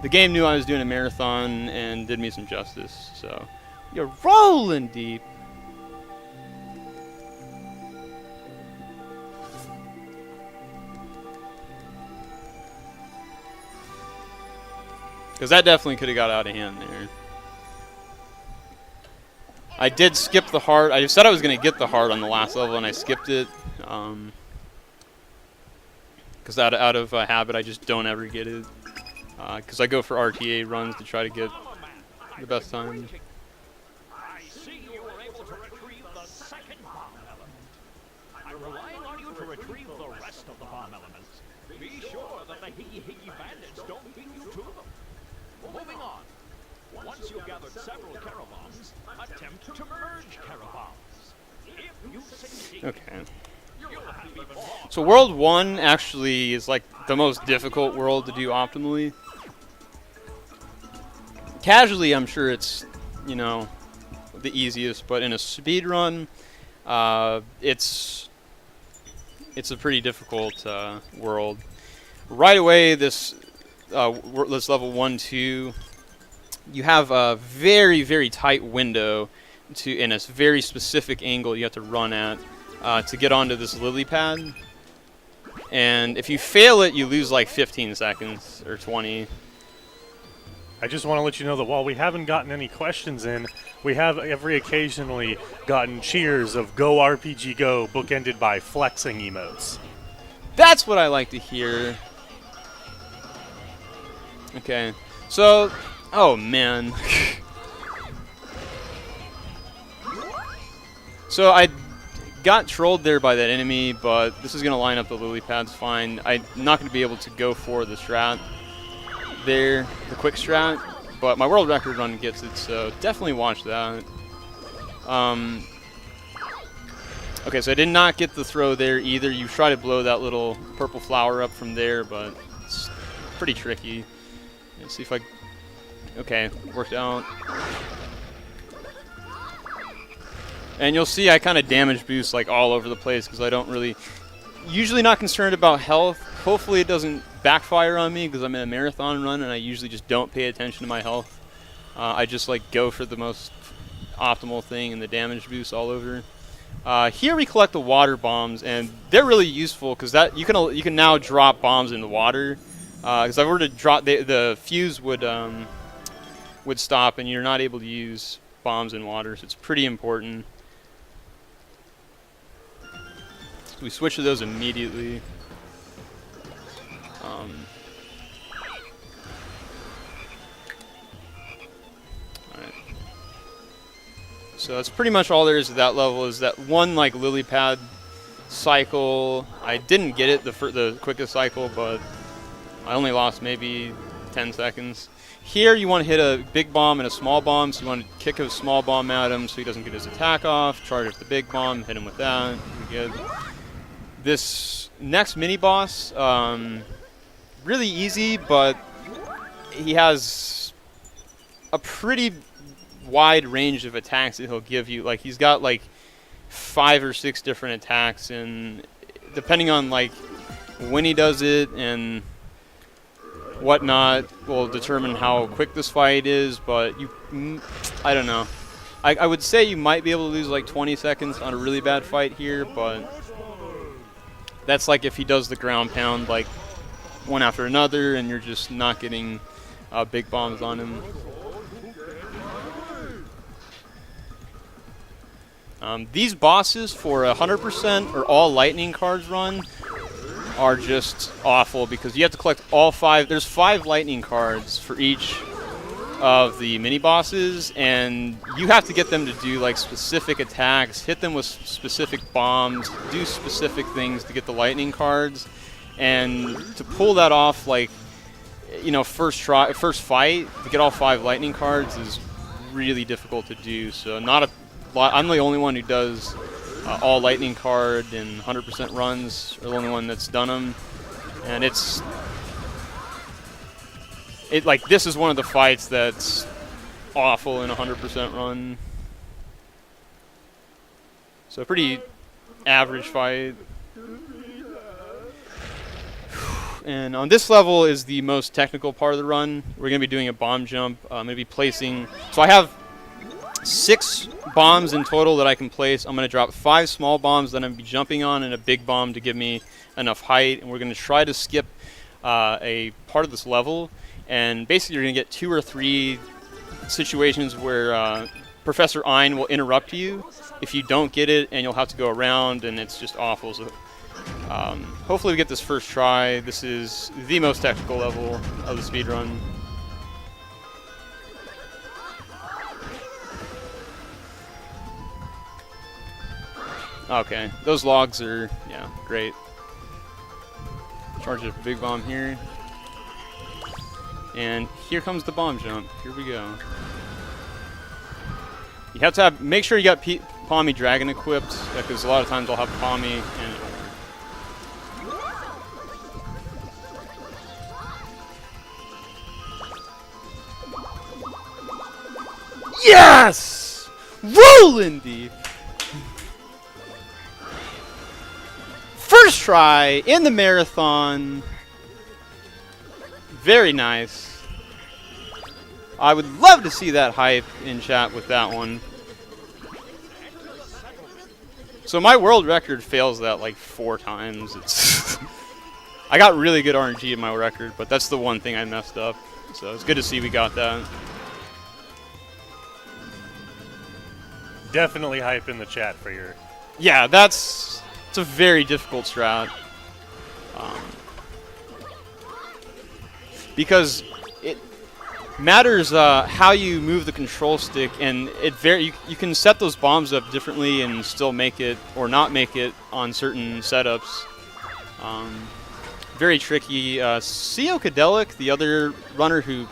the game knew I was doing a marathon and did me some justice. So you're rolling deep. Because that definitely could have got out of hand there. I did skip the heart. I said I was going to get the heart on the last level, and I skipped it. Because out of habit, I just don't ever get it. Because I go for RTA runs to try to get the best time. I see you were able to retrieve the second bomb element. I'm relying on you to retrieve the rest of the bomb elements. Be sure that the higgy bandits don't beat you to them. Moving on. Once you've gathered several carabombs, attempt to merge carabombs. If you succeed, Okay. you'll have even more. So World 1 actually is like the most difficult world to do optimally. Casually, I'm sure it's, you know, the easiest, but in a speed run, it's a pretty difficult world. Right away, this level 1, 2, you have a very, very tight window in a very specific angle you have to run at to get onto this lily pad. And if you fail it, you lose like 15 seconds or 20. I just want to let you know that while we haven't gotten any questions in, we have every occasionally gotten cheers of Go RPG Go, bookended by flexing emotes. That's what I like to hear. Okay, so, oh man. So I got trolled there by that enemy, but this is going to line up the lily pads fine. I'm not going to be able to go for the strat there, the quick strat, but my world record run gets it, so definitely watch that. Okay, so I did not get the throw there either. You try to blow that little purple flower up from there, but it's pretty tricky. Let's see if I... Okay, worked out. And you'll see I kind of damage boost like all over the place because I don't really... Usually not concerned about health. Hopefully it doesn't backfire on me because I'm in a marathon run and I usually just don't pay attention to my health. I just like go for the most optimal thing and the damage boost all over. Here we collect the water bombs, and they're really useful because that you can now drop bombs in the water. Because if I were to drop, the fuse would stop, and you're not able to use bombs in water, so it's pretty important. So we switch to those immediately. So that's pretty much all there is to that level, is that one like lily pad cycle. I didn't get it the quickest cycle, but I only lost maybe 10 seconds. Here you want to hit a big bomb and a small bomb, so you want to kick a small bomb at him so he doesn't get his attack off, charge up the big bomb, hit him with that, you're good. This next mini boss, really easy, but he has a pretty wide range of attacks that he'll give you. Like he's got like 5 or 6 different attacks, and depending on like when he does it and whatnot will determine how quick this fight is. But I don't know. I would say you might be able to lose like 20 seconds on a really bad fight here, but that's like if he does the ground pound like one after another and you're just not getting big bombs on him. These bosses for 100% or all lightning cards run are just awful because you have to collect all 5. There's 5 lightning cards for each of the mini bosses, and you have to get them to do like specific attacks, hit them with specific bombs, do specific things to get the lightning cards. And to pull that off, like, you know, first fight to get all 5 lightning cards is really difficult to do. So I'm the only one who does all lightning card and 100% runs, or the only one that's done them. And like this is one of the fights that's awful in a 100% run. So a pretty average fight. And on this level is the most technical part of the run. We're going to be doing a bomb jump. I'm going to be placing... So I have 6 bombs in total that I can place. I'm going to drop 5 small bombs that I'm going to be jumping on and a big bomb to give me enough height. And we're going to try to skip a part of this level, and basically you're going to get 2 or 3 situations where Professor Ein will interrupt you if you don't get it, and you'll have to go around, and it's just awful. So hopefully we get this first try. This is the most technical level of the speedrun. Okay, those logs are, yeah, great. Charge a big bomb here. And here comes the bomb jump. Here we go. You have to make sure you got Pommy Dragon equipped, because a lot of times I'll have Pommy and it won't work. Yes! Rolling deep! First try in the marathon. Very nice. I would love to see that hype in chat with that one. So my world record fails that like 4 times. It's I got really good RNG in my record, but that's the one thing I messed up. So it's good to see we got that. Definitely hype in the chat for your... Yeah, it's a very difficult strat. Because it matters how you move the control stick, and you can set those bombs up differently and still make it or not make it on certain setups. Very tricky. Co Kadelic, the other runner who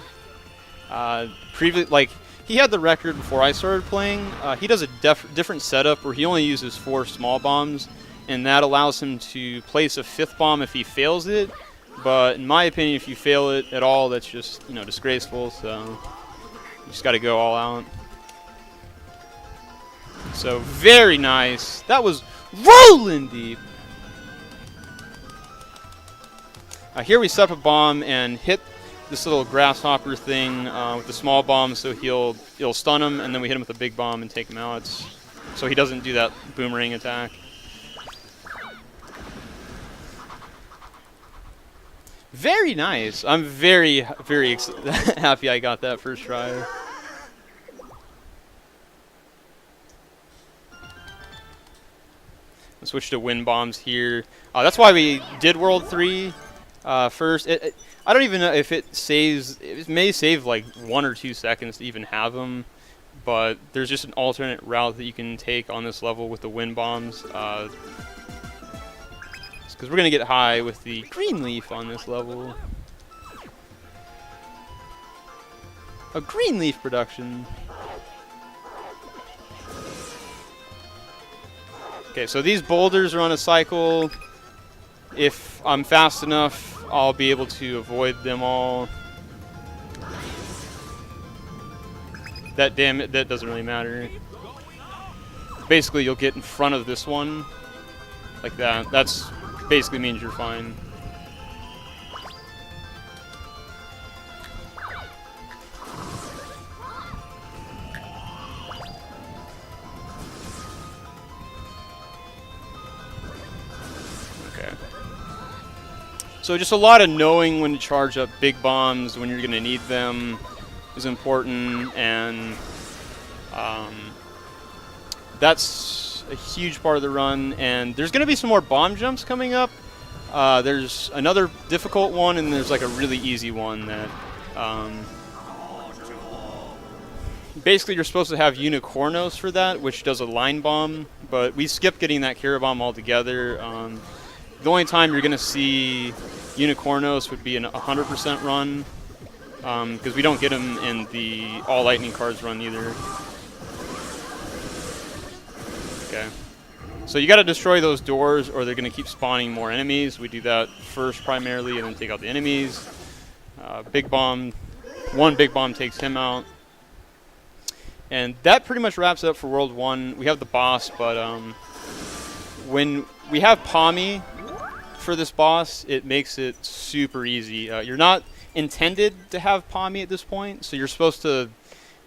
he had the record before I started playing. He does a different setup where he only uses 4 small bombs, and that allows him to place a 5th bomb if he fails it. But in my opinion, if you fail it at all, that's just, you know, disgraceful. So you just got to go all out. So very nice. That was rolling deep. Here we set up a bomb and hit this little grasshopper thing with the small bomb, so it'll stun him, and then we hit him with a big bomb and take him out. So he doesn't do that boomerang attack. Very nice. I'm very, very happy I got that first try. Let's switch to wind bombs here. That's why we did World 3 first. I don't even know if it saves. It may save like 1 or 2 seconds to even have them, but there's just an alternate route that you can take on this level with the wind bombs. Because we're going to get high with the green leaf on this level. A green leaf production. Okay, so these boulders are on a cycle. If I'm fast enough, I'll be able to avoid them all. That doesn't really matter. Basically, you'll get in front of this one. Like that. That's basically means you're fine. Okay. So just a lot of knowing when to charge up big bombs, when you're going to need them is important, and that's a huge part of the run. And there's going to be some more bomb jumps coming up. There's another difficult one, and there's like a really easy one that basically you're supposed to have Unicornos for that, which does a line bomb, but we skipped getting that Kira bomb altogether. The only time you're going to see Unicornos would be in a 100% run, because we don't get them in the all lightning cards run either. Okay. So you got to destroy those doors, or they're going to keep spawning more enemies. We do that first primarily, and then take out the enemies. Big bomb. One big bomb takes him out. And that pretty much wraps it up for World 1. We have the boss, but when we have Pommy for this boss, it makes it super easy. You're not intended to have Pommy at this point, so you're supposed to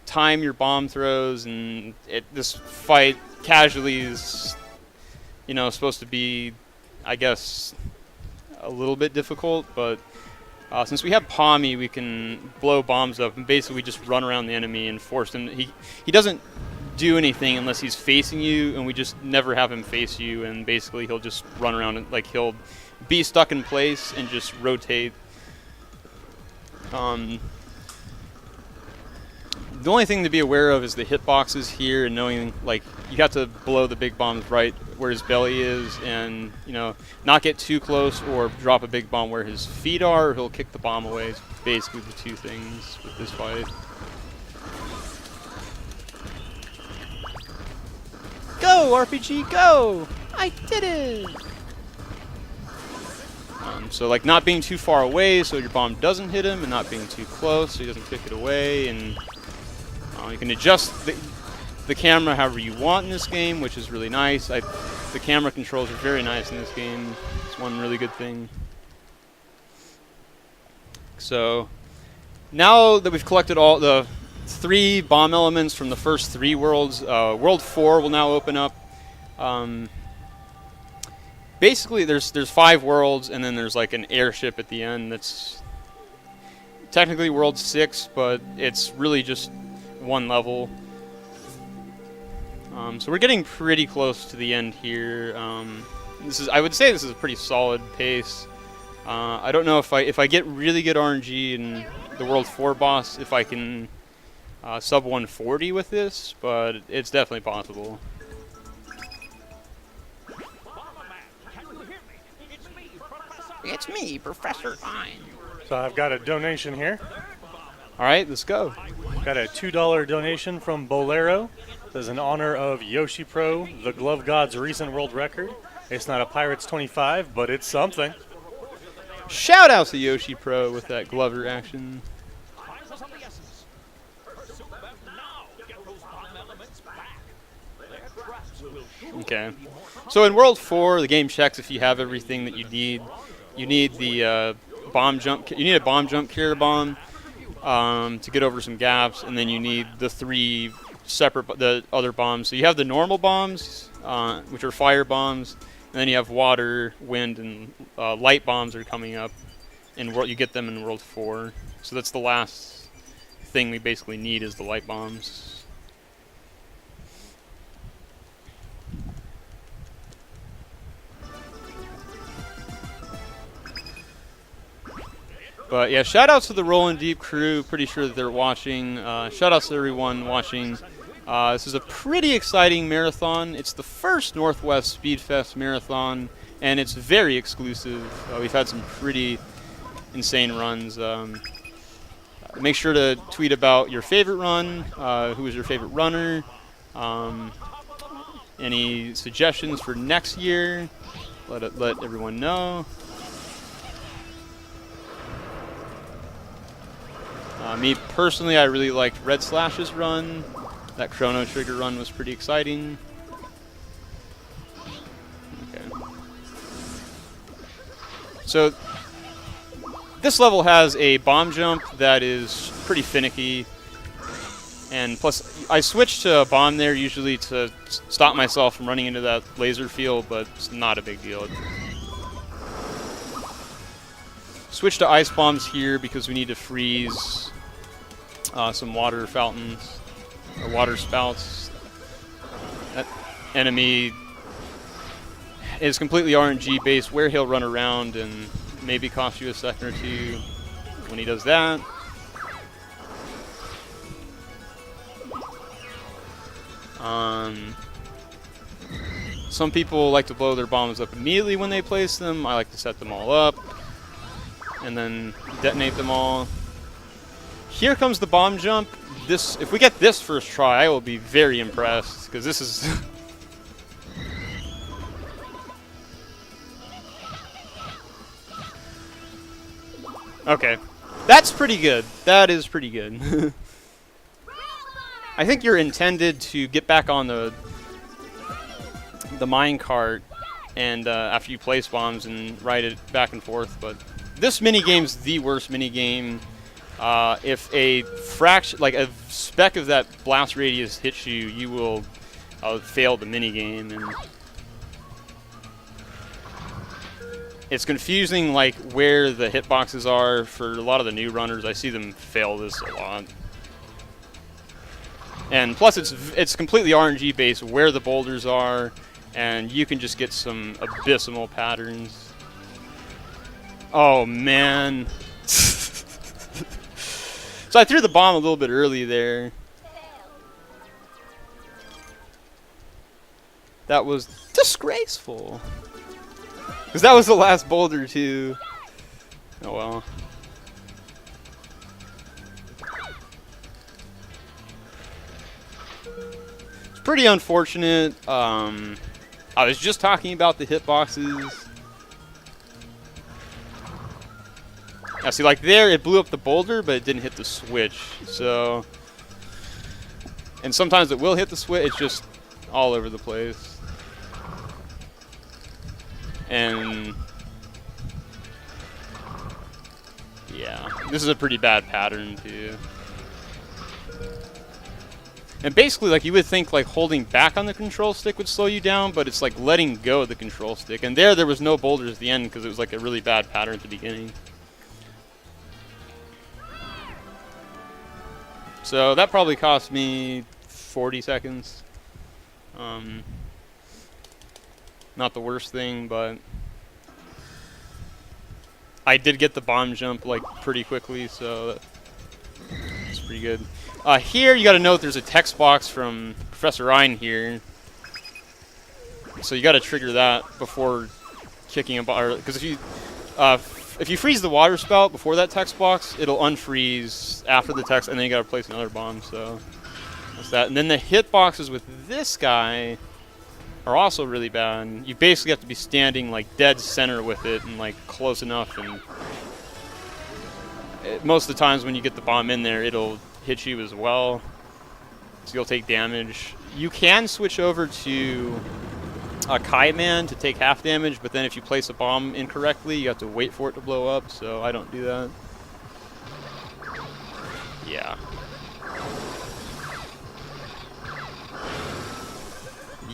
time your bomb throws, and this fight casually is, you know, supposed to be, I guess, a little bit difficult, but Since we have Pommy, we can blow bombs up and basically just run around the enemy and force him. He doesn't do anything unless he's facing you, and we just never have him face you, and basically he'll just run around and like he'll be stuck in place and just rotate. The only thing to be aware of is the hitboxes here, and knowing like you have to blow the big bombs right where his belly is, and you know, not get too close or drop a big bomb where his feet are, or he'll kick the bomb away. It's basically the two things with this fight. Go, RPG, go! I did it! So like not being too far away so your bomb doesn't hit him, and not being too close so he doesn't kick it away, and you can adjust the camera however you want in this game, which is really nice. The camera controls are very nice in this game. It's one really good thing. So now that we've collected all the 3 bomb elements from the first 3 worlds, World 4 will now open up. Basically, there's 5 worlds, and then there's like an airship at the end that's technically World 6, but it's really just one level. So we're getting pretty close to the end here. I would say this is a pretty solid pace. I don't know if I get really good RNG in the World 4 boss, if I can sub 140 with this, but it's definitely possible. It's me, Professor Ein. So I've got a donation here. All right, let's go. Got a $2 donation from Bolero. Says in honor of Yoshi Pro, the Glove God's recent world record. It's not a Pirates 25, but it's something. Shout out to Yoshi Pro with that Glover action. Okay. So in World 4, the game checks if you have everything that you need. You need the bomb jump. You need a bomb jump carrier bomb to get over some gaps, and then you need the 3 separate the other bombs. So you have the normal bombs, which are fire bombs, and then you have water, wind, and light bombs are coming up. And you get them in World 4. So that's the last thing we basically need is the light bombs. But yeah, shout outs to the Rollin' Deep crew. Pretty sure that they're watching. Shout outs to everyone watching. This is a pretty exciting marathon. It's the first Northwest Speedfest marathon, and it's very exclusive. We've had some pretty insane runs. Make sure to tweet about your favorite run. Who was your favorite runner? Any suggestions for next year? Let everyone know. Me personally, I really liked Red Slash's run. That Chrono Trigger run was pretty exciting. Okay. So this level has a bomb jump that is pretty finicky. And plus, I switch to a bomb there usually to stop myself from running into that laser field, but it's not a big deal. Switch to ice bombs here because we need to freeze some water fountains or water spouts. That enemy is completely RNG based, where he'll run around and maybe cost you a second or two when he does that. Some people like to blow their bombs up immediately when they place them. I like to set them all up and then detonate them all. Here comes the bomb jump. If we get this first try, I will be very impressed, because this is okay. That's pretty good. That is pretty good. I think you're intended to get back on the mine cart and after you place bombs and ride it back and forth, but this minigame's the worst minigame. If a fraction, like a speck of that blast radius hits you, you will fail the minigame. And it's confusing, like, where the hitboxes are for a lot of the new runners. I see them fail this a lot. And plus, it's completely RNG based where the boulders are, and you can just get some abysmal patterns. Oh man! So I threw the bomb a little bit early there. That was disgraceful. Because that was the last boulder too. Oh well. Pretty unfortunate. I was just talking about the hitboxes. Now see, like there, it blew up the boulder, but it didn't hit the switch. So, and sometimes it will hit the switch. It's just all over the place. And yeah, this is a pretty bad pattern too. And basically, like, you would think, like, holding back on the control stick would slow you down, but it's like letting go of the control stick. And there was no boulders at the end because it was like a really bad pattern at the beginning. So that probably cost me 40 seconds. Not the worst thing, but I did get the bomb jump, like, pretty quickly, so that's pretty good. Here, you got to note there's a text box from Professor Ryan here. So you got to trigger that before kicking a bomb. Because if you freeze the water spout before that text box, it'll unfreeze after the text, and then you got to place another bomb. So that's that. And then the hitboxes with this guy are also really bad. You basically have to be standing like dead center with it and like close enough. And most of the times when you get the bomb in there, it'll hit you as well, so you'll take damage. You can switch over to a Kite Man to take half damage, but then if you place a bomb incorrectly, you have to wait for it to blow up, so I don't do that. Yeah.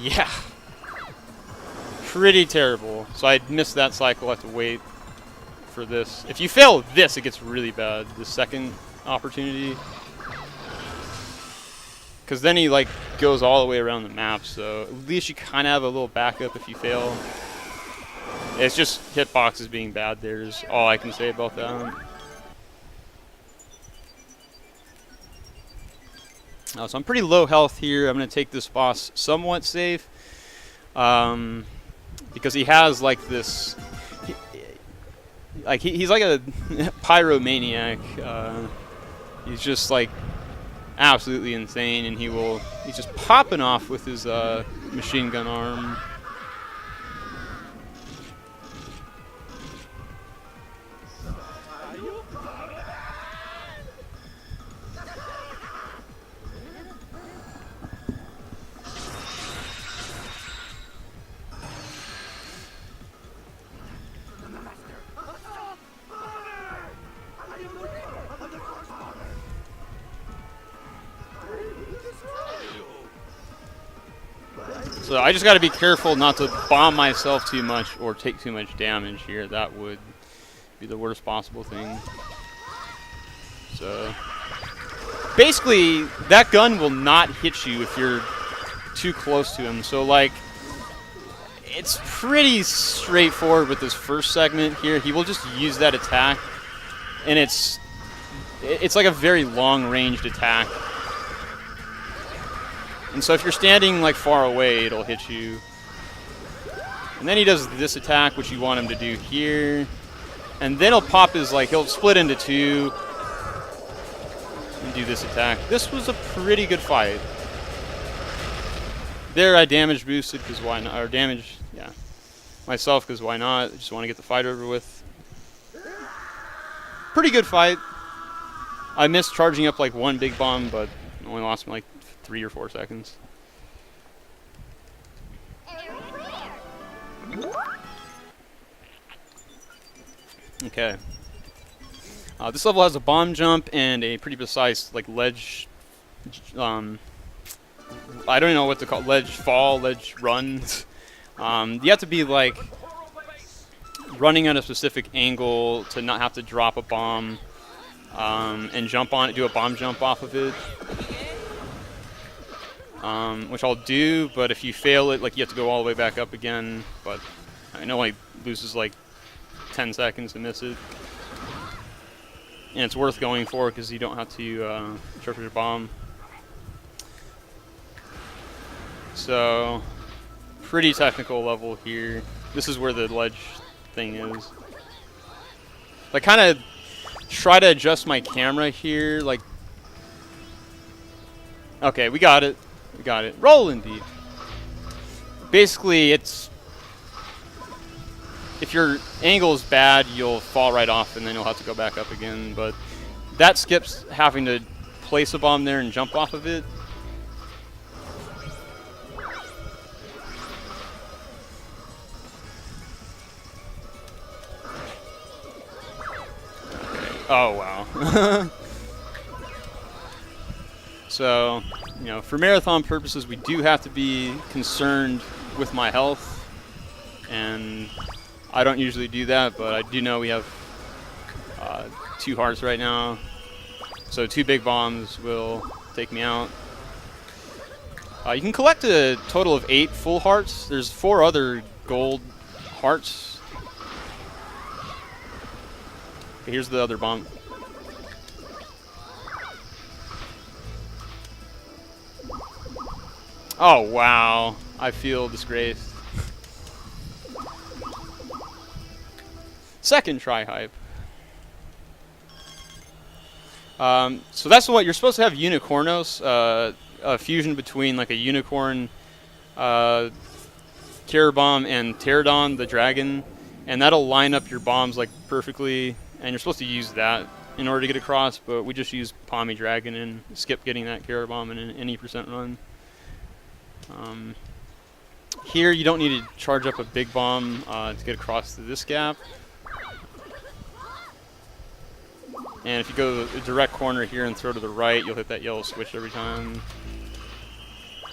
Yeah. Pretty terrible. So I missed that cycle, I have to wait for this. If you fail this, it gets really bad, the second opportunity. Because then he, like, goes all the way around the map, so at least you kind of have a little backup if you fail. It's just hitboxes being bad there is all I can say about that. So I'm pretty low health here. I'm going to take this boss somewhat safe. Because he has, like, this... He's like a pyromaniac. He's just, like, absolutely insane, and he's just popping off with his machine gun arm. So I just got to be careful not to bomb myself too much or take too much damage here. That would be the worst possible thing. So basically, that gun will not hit you if you're too close to him. So, like, it's pretty straightforward with this first segment here. He will just use that attack, and it's like a very long-ranged attack. And so if you're standing, like, far away, it'll hit you. And then he does this attack, which you want him to do here. And then he'll pop his, like, he'll split into two and do this attack. This was a pretty good fight. There I damage boosted, because why not? Or damage, yeah, myself, because why not? I just want to get the fight over with. Pretty good fight. I missed charging up, like, one big bomb, but it only lost me, like, 3 or 4 seconds. Okay. This level has a bomb jump and a pretty precise, like, ledge. I don't know what to call it, ledge fall, ledge run. You have to be, like, running at a specific angle to not have to drop a bomb and jump on it, do a bomb jump off of it. Which I'll do, but if you fail it, like, you have to go all the way back up again. But I know it loses like 10 seconds to miss it. And it's worth going for because you don't have to trip your bomb. So, pretty technical level here. This is where the ledge thing is. I kind of try to adjust my camera here, like... Okay, we got it. We got it. Roll indeed. Basically, it's... If your angle is bad, you'll fall right off and then you'll have to go back up again. But that skips having to place a bomb there and jump off of it. Oh, wow. So, you know, for marathon purposes, we do have to be concerned with my health. And I don't usually do that, but I do know we have 2 hearts right now. So 2 big bombs will take me out. You can collect a total of 8 full hearts. There's 4 other gold hearts. Okay, here's the other bomb. Oh, wow. I feel disgraced. Second try hype. So that's what you're supposed to have. Unicornos, a fusion between like a unicorn, Carrot Bomb and Pterodon, the dragon, and that'll line up your bombs like perfectly. And you're supposed to use that in order to get across, but we just use Pommy Dragon and skip getting that Carrot Bomb in any percent run. Here you don't need to charge up a big bomb to get across to this gap. And if you go a direct corner here and throw to the right, you'll hit that yellow switch every time.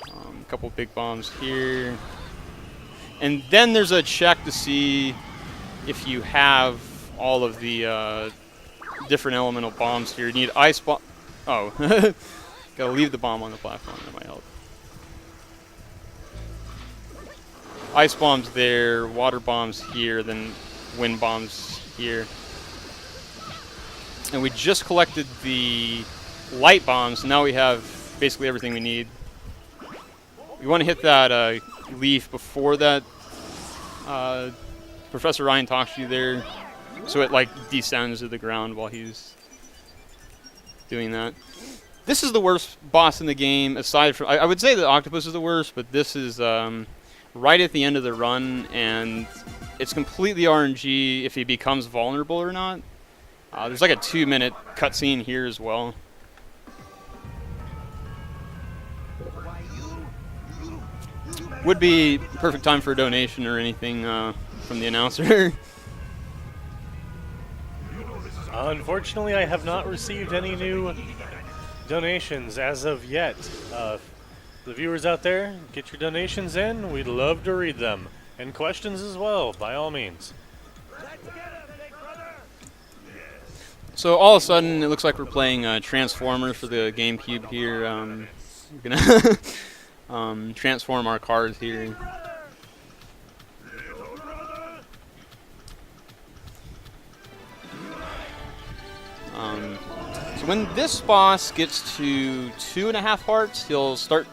A couple big bombs here. And then there's a check to see if you have all of the different elemental bombs here. You need ice bomb. Oh, gotta leave the bomb on the platform. That might help. Ice bombs there, water bombs here, then wind bombs here. And we just collected the light bombs, so now we have basically everything we need. We want to hit that leaf before that Professor Ryan talks to you there, so it like descends to the ground while he's doing that. This is the worst boss in the game, aside from... I would say the octopus is the worst, but this is right at the end of the run, and it's completely RNG if he becomes vulnerable or not. There's like a 2-minute cutscene here as well. Would be perfect time for a donation or anything from the announcer. Unfortunately, I have not received any new donations as of yet. The viewers out there, get your donations in. We'd love to read them. And questions as well, by all means. So all of a sudden, it looks like we're playing Transformers for the GameCube here. We're gonna transform our cars here. So when this boss gets to 2.5 hearts, he'll start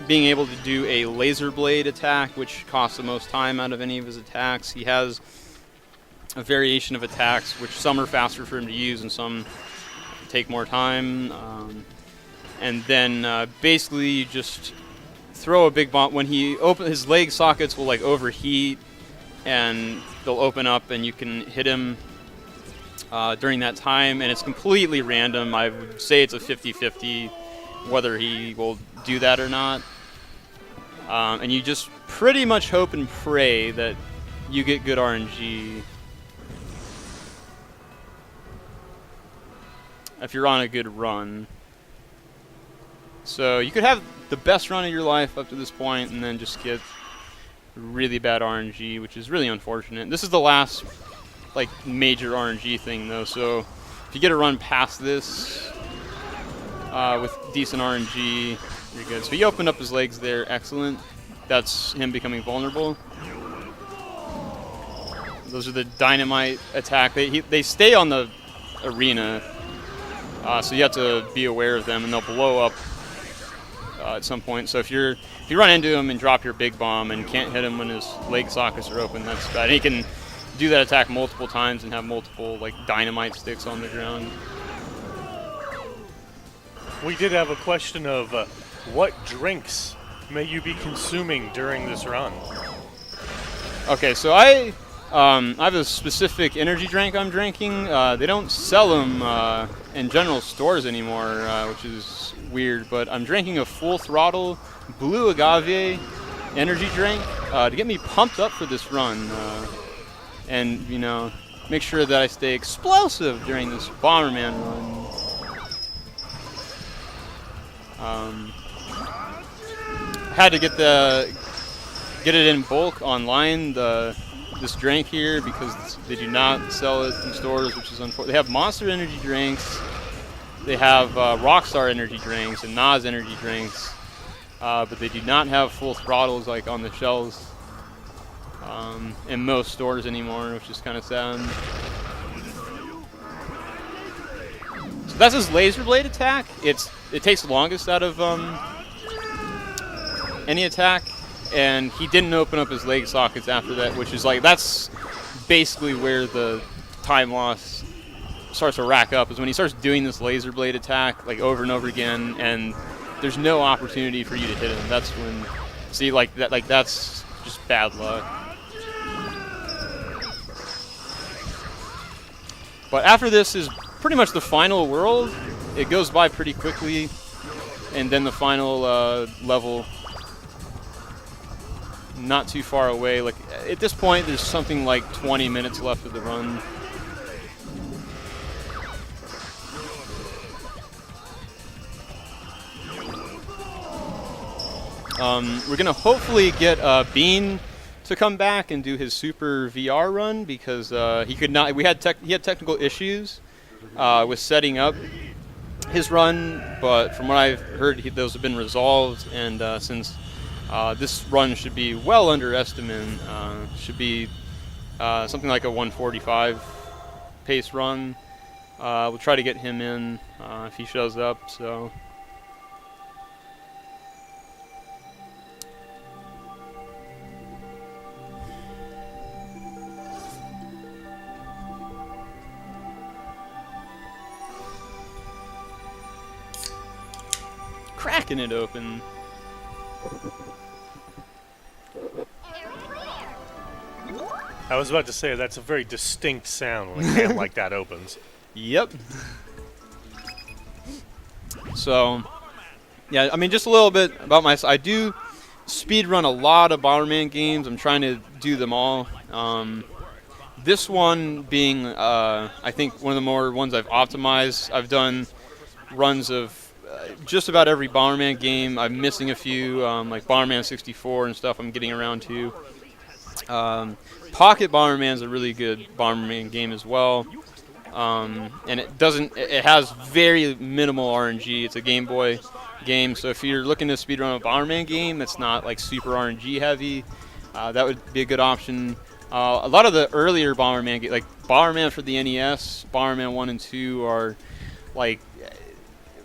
being able to do a laser blade attack, which costs the most time out of any of his attacks. He has a variation of attacks, which some are faster for him to use and some take more time. And then basically you just throw a big bomb. When he his leg sockets will like overheat and they'll open up and you can hit him during that time, and it's completely random. I would say it's a 50-50 whether he will do that or not. And you just pretty much hope and pray that you get good RNG if you're on a good run. So you could have the best run of your life up to this point and then just get really bad RNG, which is really unfortunate. This is the last like major RNG thing though, so if you get a run past this with decent RNG, you're good. So he opened up his legs there, excellent. That's him becoming vulnerable. Those are the dynamite attack. They stay on the arena, so you have to be aware of them, and they'll blow up at some point. So if you run into him and drop your big bomb and can't hit him when his leg sockets are open, that's bad. He can do that attack multiple times and have multiple like dynamite sticks on the ground. We did have a question of what drinks may you be consuming during this run? Okay, so I have a specific energy drink I'm drinking. They don't sell them in general stores anymore, which is weird, but I'm drinking a Full Throttle Blue Agave energy drink to get me pumped up for this run. And, you know, make sure that I stay explosive during this Bomberman run. Had to get it in bulk online, this drink here, because they do not sell it in stores, which is unfortunate. They have Monster energy drinks, they have Rockstar energy drinks and Nas energy drinks, but they do not have Full Throttles like on the shelves in most stores anymore, which is kind of sad. So that's his laser blade attack. It takes the longest out of any attack, and he didn't open up his leg sockets after that, which is like, that's basically where the time loss starts to rack up, is when he starts doing this laser blade attack like over and over again, and there's no opportunity for you to hit him. That's when, see, like that, like that's just bad luck. But after this is pretty much the final world. It goes by pretty quickly, and then the final level, not too far away. Like at this point, there's something like 20 minutes left of the run. We're gonna hopefully get Bean to come back and do his super VR run, because he could not. He had technical issues with setting up his run, but from what I've heard, those have been resolved. And since this run should be well under estimate, should be something like a 1:45 pace run. We'll try to get him in if he shows up. So. Cracking it open. I was about to say, that's a very distinct sound when a can like that opens. Yep. So, yeah, I mean, just a little bit about myself. I do speedrun a lot of Bomberman games. I'm trying to do them all. This one being, I think, one of the more ones I've optimized. I've done runs of just about every Bomberman game. I'm missing a few, like Bomberman 64 and stuff I'm getting around to. Pocket Bomberman is a really good Bomberman game as well. And it has very minimal RNG. It's a Game Boy game, so if you're looking to speedrun a Bomberman game that's not like super RNG heavy, that would be a good option. A lot of the earlier Bomberman games, like Bomberman for the NES, Bomberman 1 and 2 are like,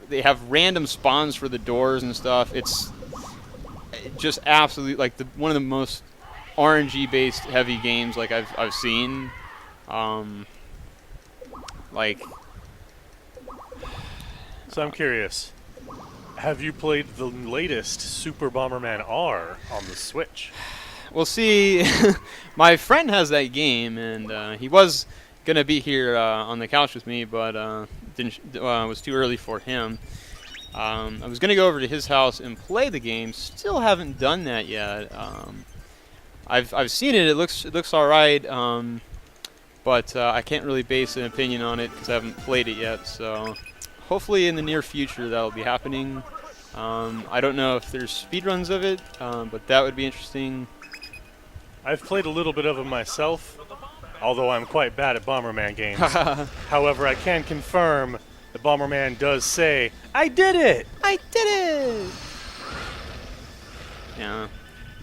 they have random spawns for the doors and stuff. It's just absolutely like one of the most RNG-based heavy games like I've seen. Like, so I'm curious, have you played the latest Super Bomberman R on the Switch? Well, see, my friend has that game, and he was gonna be here on the couch with me, but was too early for him. I was gonna go over to his house and play the game. Still haven't done that yet. I've seen it. It looks all right, but I can't really base an opinion on it because I haven't played it yet. So hopefully in the near future that'll be happening. I don't know if there's speedruns of it, but that would be interesting. I've played a little bit of them myself, although I'm quite bad at Bomberman games. However, I can confirm that Bomberman does say, "I did it!" I did it! Yeah.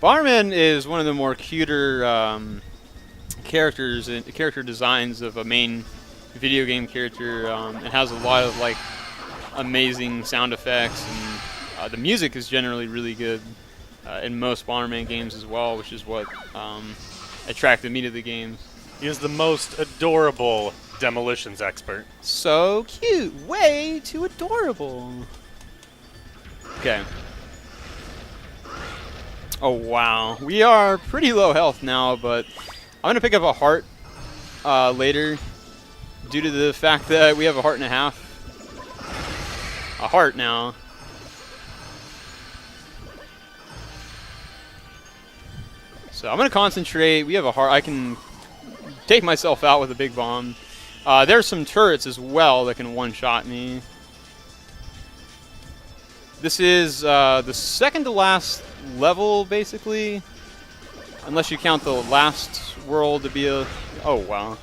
Bomberman is one of the more cuter characters and character designs of a main video game character. It has a lot of like amazing sound effects, and the music is generally really good in most Bomberman games as well, which is what attracted me to the games. He is the most adorable demolitions expert. So cute, way too adorable. Okay. Oh wow, we are pretty low health now, but I'm gonna pick up a heart later, due to the fact that we have a heart and a half. A heart now. So I'm gonna concentrate. We have a heart. I can take myself out with a big bomb. There's some turrets as well that can one-shot me. This is the second to last level, basically. Unless you count the last world to be a... Oh, wow.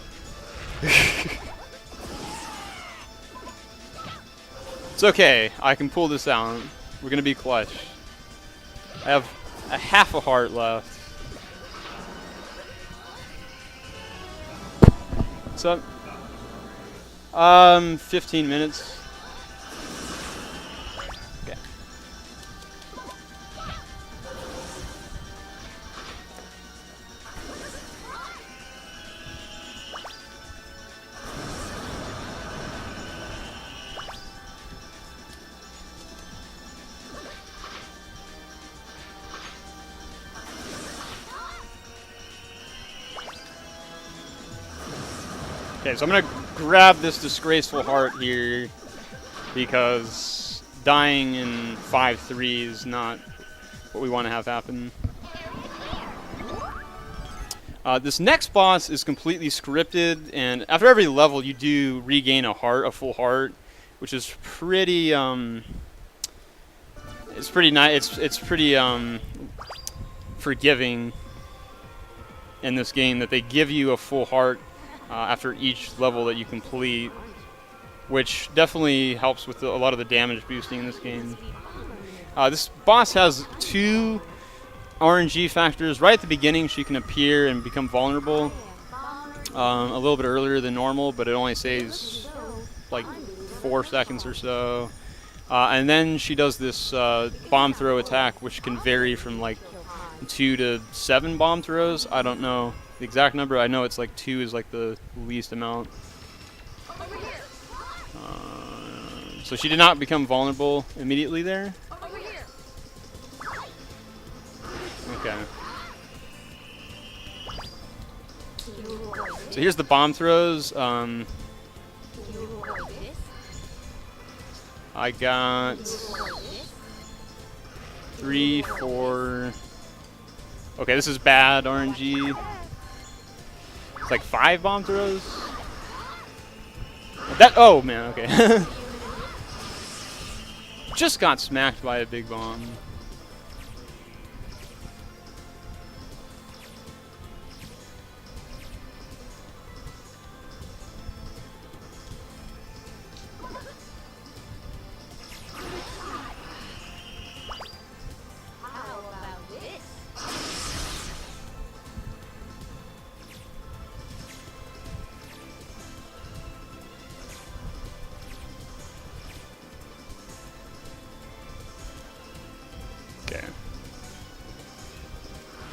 It's okay. I can pull this out. We're going to be clutch. I have a half a heart left. What's up? 15 minutes. Okay. Okay, so I'm gonna grab this disgraceful heart here because dying in 5-3 is not what we want to have happen. This next boss is completely scripted, and after every level you do regain a heart, a full heart, which is pretty it's pretty nice. It's pretty forgiving in this game that they give you a full heart after each level that you complete, which definitely helps with a lot of the damage boosting in this game. This boss has 2 RNG factors. Right at the beginning she can appear and become vulnerable a little bit earlier than normal, but it only saves like 4 seconds or so. And then she does this bomb throw attack, which can vary from like 2 to 7 bomb throws. I don't know the exact number. I know it's like 2 is like the least amount. So she did not become vulnerable immediately there. Okay. So here's the bomb throws. I got 3, 4. Okay, this is bad RNG. It's like 5 bomb throws. That, oh man, okay. Just got smacked by a big bomb.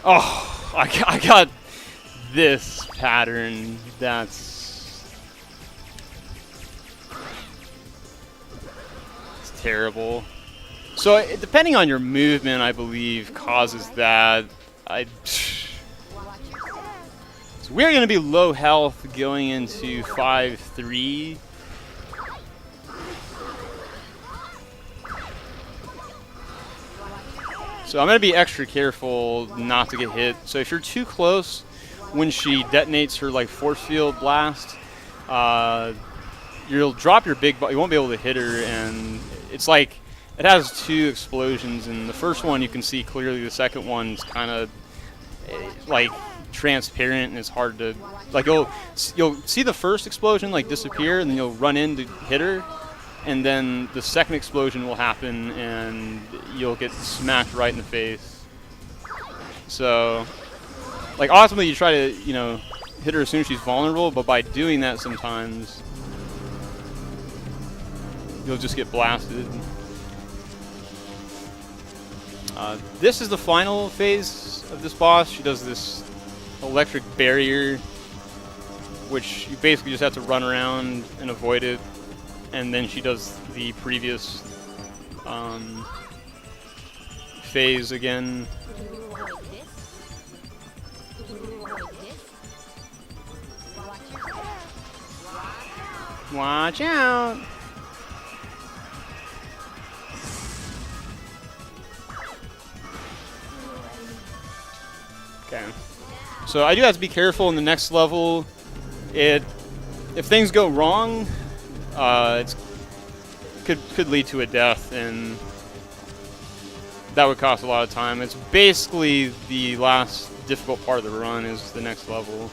Oh, I got this pattern. That's it's terrible. So depending on your movement, I believe causes that. So we're gonna be low health going into 5-3. So I'm going to be extra careful not to get hit. So if you're too close when she detonates her like force field blast, you'll drop your big bomb. You won't be able to hit her, and it's like it has 2 explosions, and the first one you can see clearly. The second one's kind of like transparent and it's hard to, like, you'll see the first explosion like disappear, and then you'll run in to hit her, and then the second explosion will happen and you'll get smacked right in the face. So, like, ultimately you try to, you know, hit her as soon as she's vulnerable, but by doing that sometimes you'll just get blasted. This is the final phase of this boss. She does this electric barrier, which you basically just have to run around and avoid it. And then she does the previous phase again. Watch out! Okay. So I do have to be careful in the next level. If things go wrong, it could lead to a death, and that would cost a lot of time. It's basically the last difficult part of the run is the next level.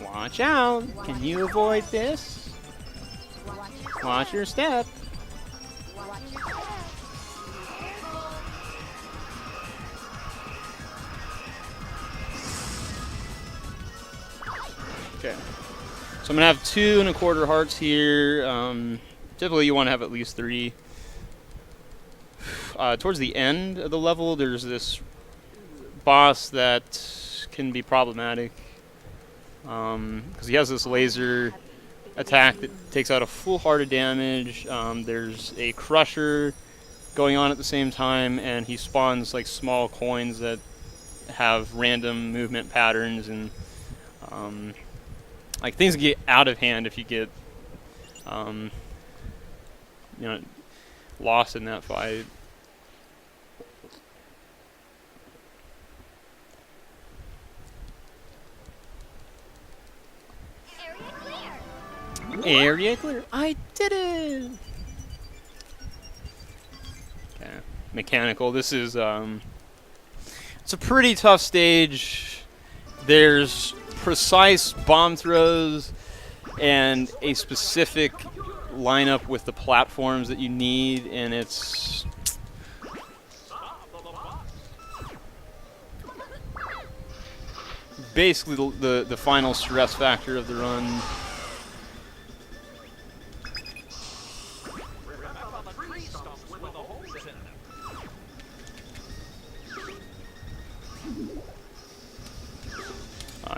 Watch out! Can you avoid this? Watch your step. Okay. So I'm gonna have 2 1/4 hearts here. Typically you want to have at least 3. Towards the end of the level, there's this boss that can be problematic. Because he has this laser attack that takes out a full heart of damage. There's a crusher going on at the same time, and he spawns like small coins that have random movement patterns, and like things get out of hand if you get you know, lost in that fight. Area clear. I did it. Okay. Mechanical. This is it's a pretty tough stage. There's precise bomb throws and a specific lineup with the platforms that you need, and it's basically the final stress factor of the run.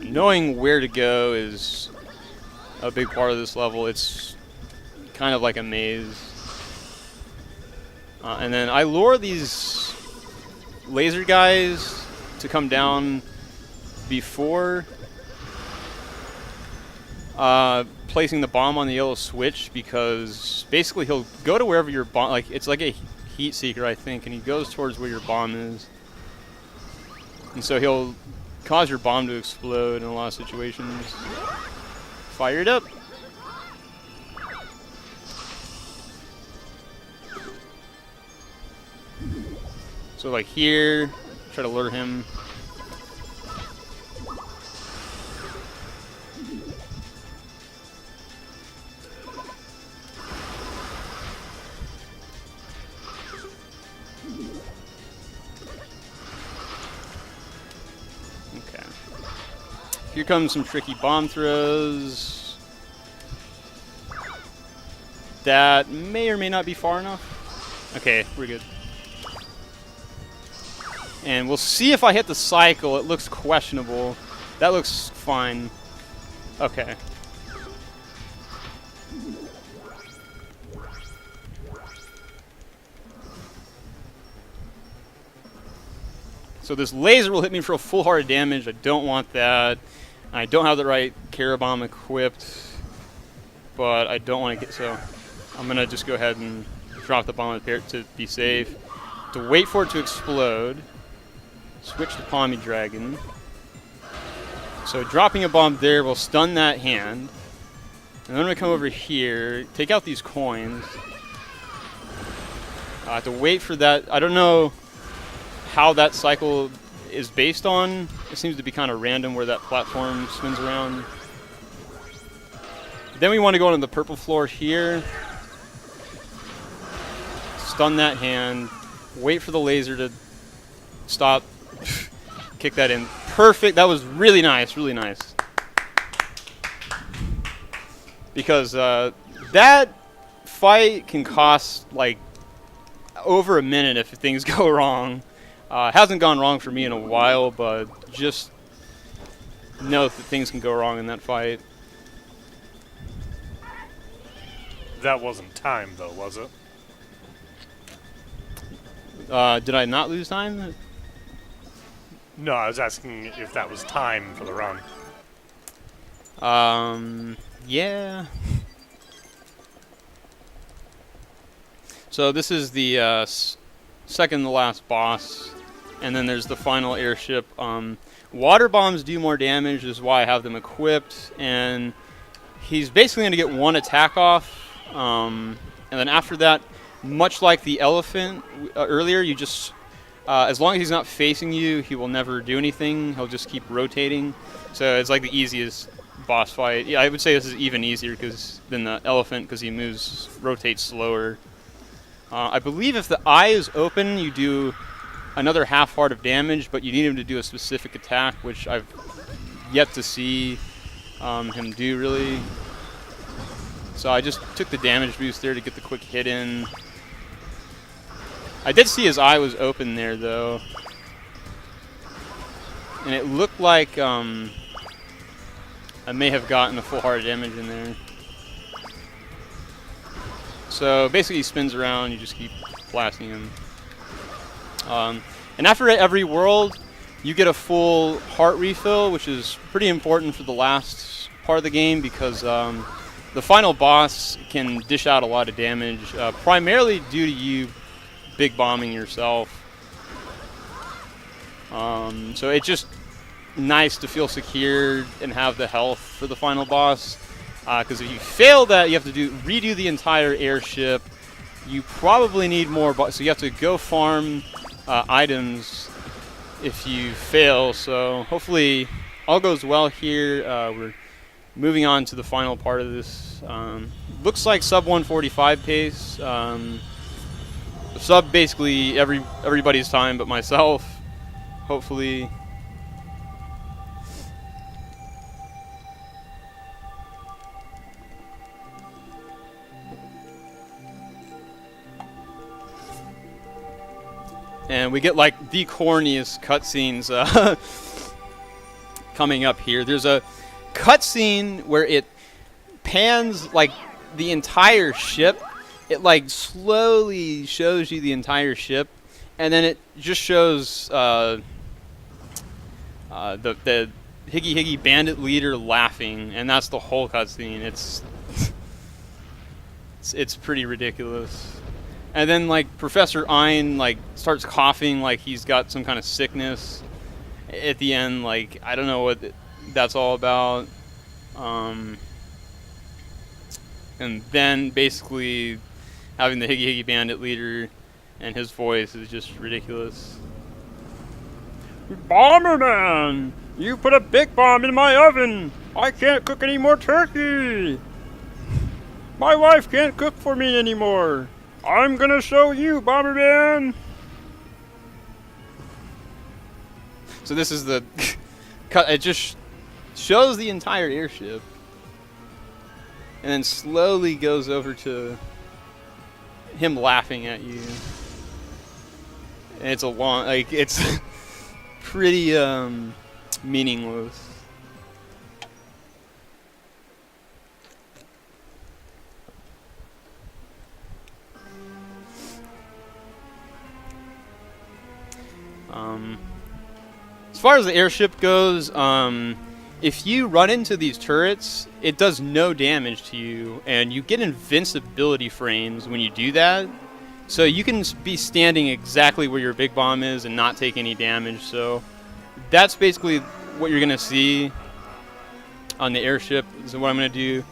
Knowing where to go is a big part of this level. It's kind of like a maze. And then I lure these laser guys to come down before placing the bomb on the yellow switch, because basically he'll go to wherever your bomb, like it's like a heat seeker, I think, and he goes towards where your bomb is. And so he'll cause your bomb to explode in a lot of situations. Fire it up. So like here, try to lure him. Here comes some tricky bomb throws. That may or may not be far enough. Okay, we're good. And we'll see if I hit the cycle. It looks questionable. That looks fine. Okay. So this laser will hit me for a full heart of damage. I don't want that. I don't have the right Carabomb equipped, but I don't want to get, so I'm going to just go ahead and drop the bomb to be safe. To wait for it to explode, switch to Pommy Dragon. So dropping a bomb there will stun that hand. And then I'm going to come over here, take out these coins. I have to wait for that. I don't know how that cycle is based on. It seems to be kind of random where that platform spins around. Then we want to go on the purple floor here. Stun that hand. Wait for the laser to stop. Kick that in. Perfect. That was really nice. Really nice. Because that fight can cost like over a minute if things go wrong. Hasn't gone wrong for me in a while, but just know that things can go wrong in that fight. That wasn't time, though, was it? Did I not lose time? No, I was asking if that was time for the run. Yeah. So this is the second to last boss, and then there's the final airship. Water bombs do more damage, is why I have them equipped, and he's basically going to get one attack off, and then after that, much like the elephant earlier, you just, as long as he's not facing you, he will never do anything. He'll just keep rotating. So it's like the easiest boss fight. Yeah, I would say this is even easier than the elephant because he rotates slower. I believe if the eye is open, you do another half heart of damage, but you need him to do a specific attack, which I've yet to see him do, really. So I just took the damage boost there to get the quick hit in. I did see his eye was open there, though. And it looked like I may have gotten a full heart of damage in there. So basically he spins around, you just keep blasting him. And after every world, you get a full heart refill, which is pretty important for the last part of the game because the final boss can dish out a lot of damage, primarily due to you big bombing yourself. So it's just nice to feel secure and have the health for the final boss. Because if you fail that, you have to redo the entire airship. You probably need more, so you have to go farm items if you fail. So hopefully all goes well here. We're moving on to the final part of this. Looks like sub 145 pace. Sub basically everybody's time but myself, hopefully. And we get like the corniest cutscenes coming up here. There's a cutscene where it pans like the entire ship. It like slowly shows you the entire ship, and then it just shows the Higgy Higgy bandit leader laughing, and that's the whole cutscene. It's pretty ridiculous. And then like Professor Ein like starts coughing like he's got some kind of sickness. At the end, like I don't know what that's all about. And then basically having the Higgy Higgy bandit leader and his voice is just ridiculous. Bomberman! You put a big bomb in my oven! I can't cook any more turkey! My wife can't cook for me anymore! I'm gonna show you, Bomberman! So this is the cut. It just shows the entire airship, and then slowly goes over to him laughing at you. And it's a long, like it's pretty meaningless. As far as the airship goes, if you run into these turrets, it does no damage to you, and you get invincibility frames when you do that. So you can be standing exactly where your big bomb is and not take any damage. So that's basically what you're going to see on the airship. This is what I'm going to do.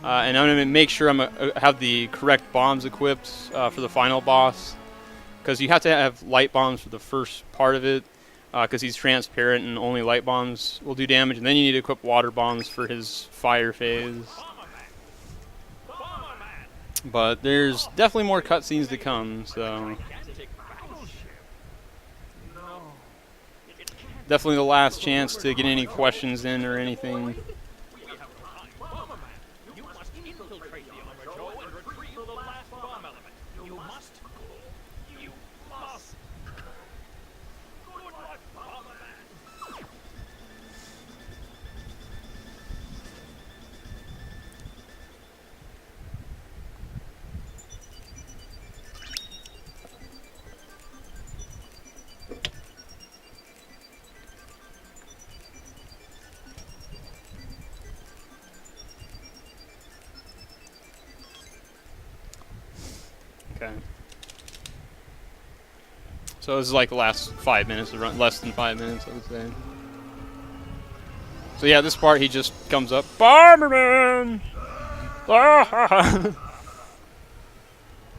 And I'm going to make sure I have the correct bombs equipped for the final boss. because you have to have light bombs for the first part of it, because he's transparent and only light bombs will do damage, and then you need to equip water bombs for his fire phase. But there's definitely more cutscenes to come, so definitely the last chance to get any questions in or anything. You must infiltrate the armor Joe and retrieve the last bomb element. You must. You must. Good luck, Bomberman. Okay. So this is like the last 5 minutes, less than 5 minutes, I would say. So yeah, this part he just comes up, Bomberman! Ah!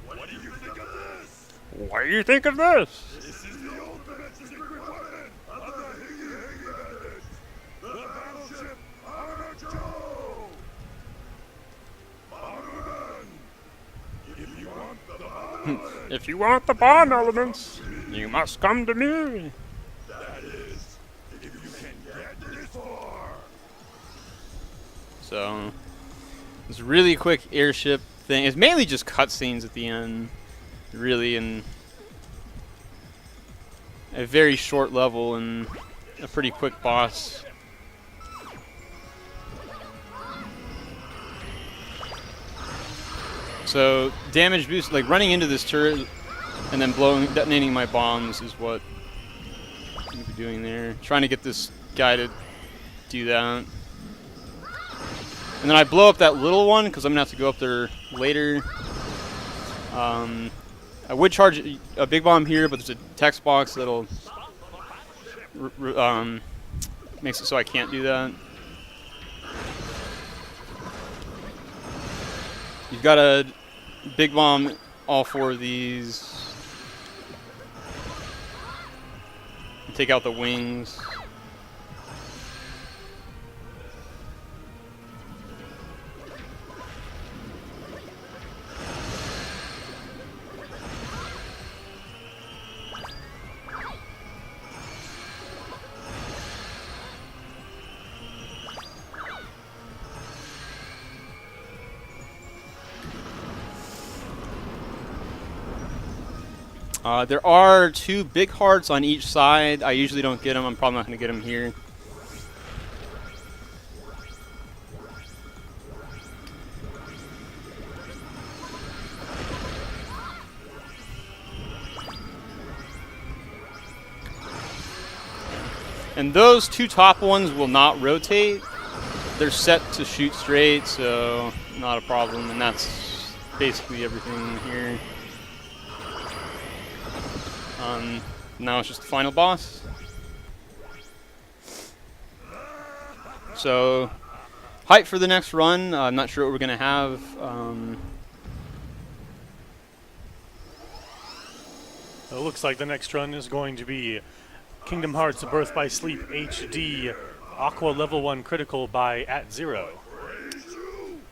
What do you think of this? What do you think of this? This is the ultimate secret weapon of the Higgy Bandits, the battleship Armor Joe! Bomberman! If you want the bomb element, If you want the bomb elements, you must come to me. that is, if you can get this far. So, this really quick airship thing. It's mainly just cutscenes at the end, really, and a very short level and a pretty quick boss. So, damage boost, like running into this turret and then detonating my bombs is what I'm gonna be doing there. Trying to get this guy to do that. And then I blow up that little one because I'm going to have to go up there later. I would charge a big bomb here, but there's a text box that'll makes it so I can't do that. You've got a big bomb all four of these. Take out the wings. There are 2 big hearts on each side. I usually don't get them. I'm probably not going to get them here. And those 2 top ones will not rotate. They're set to shoot straight, so not a problem. And that's basically everything here. Now it's just the final boss. So, hype for the next run. I'm not sure what we're going to have. It looks like the next run is going to be Kingdom Hearts Birth by Sleep HD Aqua Level 1 Critical by @0.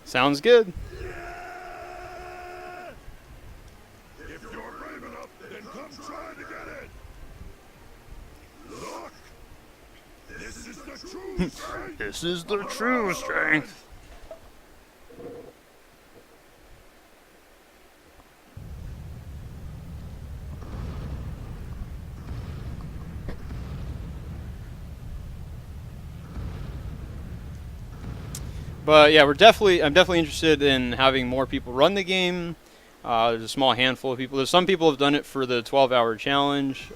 Sounds good. If you're brave enough, then come try to get it. Look, this is the true strength. This is the true strength. But yeah, I'm definitely interested in having more people run the game. There's a small handful of people. There's some people have done it for the 12-hour challenge,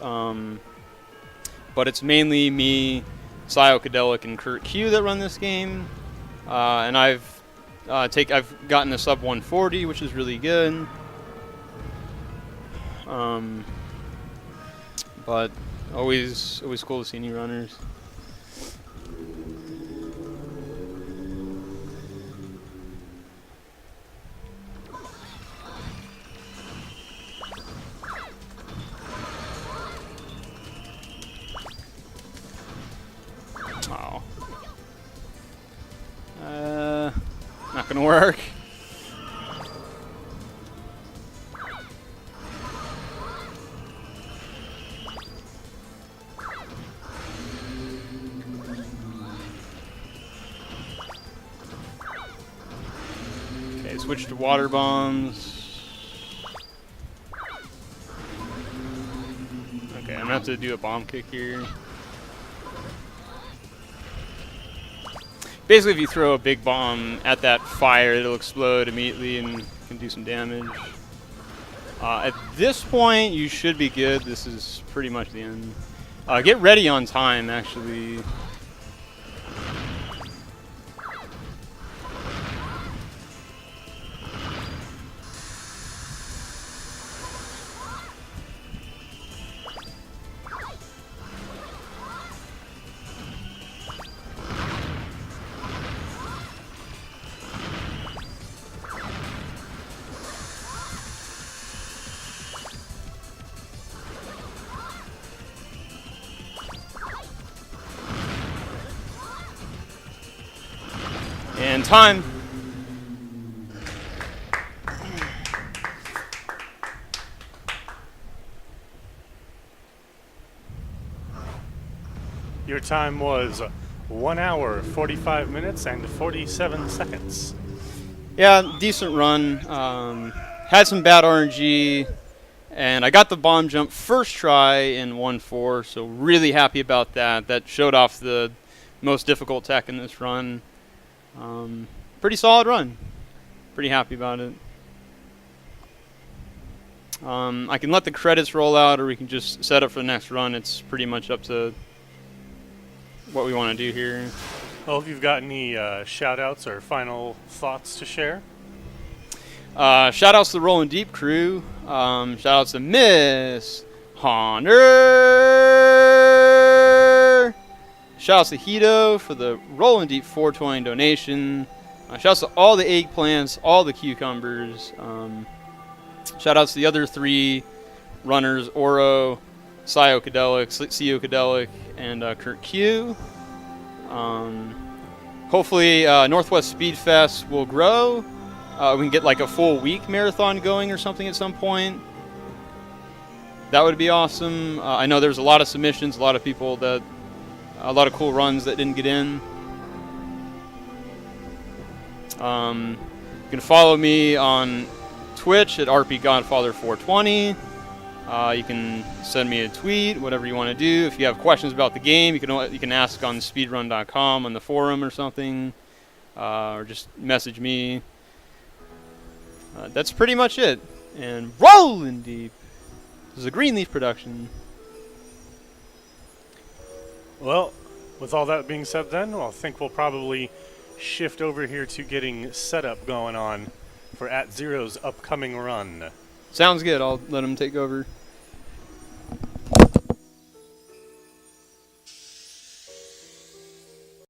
but it's mainly me, Psychedelic, and Kurt Q that run this game. And I've gotten a sub 140, which is really good. But always cool to see new runners. Oh. Not gonna work. Okay, switch to water bombs. Okay, I'm gonna have to do a bomb kick here. Basically, if you throw a big bomb at that fire, it'll explode immediately and can do some damage. At this point, you should be good. This is pretty much the end. Get ready on time, actually. And time. Your time was 1 hour, 45 minutes, and 47 seconds. Yeah, decent run. Had some bad RNG, and I got the bomb jump first try in 1-4, so really happy about that. That showed off the most difficult tech in this run. Pretty solid run. Pretty happy about it. I can let the credits roll out, or we can just set up for the next run. It's pretty much up to what we want to do here. Well, if you've got any shout-outs or final thoughts to share. Shout-outs to the Rolling Deep crew. Shout-outs to Miss Honor. Shout-outs to Hito for the Rolling Deep 420 donation. Shout-outs to all the eggplants, all the cucumbers. Shout-outs to the other 3 runners, Oro, Psyocadelic, Ceocadelic, and Kurt Q. Hopefully Northwest Speedfest will grow. We can get like a full week marathon going or something at some point. That would be awesome. I know there's a lot of submissions, a lot of people that, a lot of cool runs that didn't get in. You can follow me on Twitch at RPGodfather420. You can send me a tweet, whatever you want to do. If you have questions about the game, you can ask on speedrun.com on the forum or something, or just message me. That's pretty much it. And Rollin' Deep. This is a Greenleaf production. Well, with all that being said then, I think we'll probably shift over here to getting setup going on for @Zero's upcoming run. Sounds good. I'll let him take over.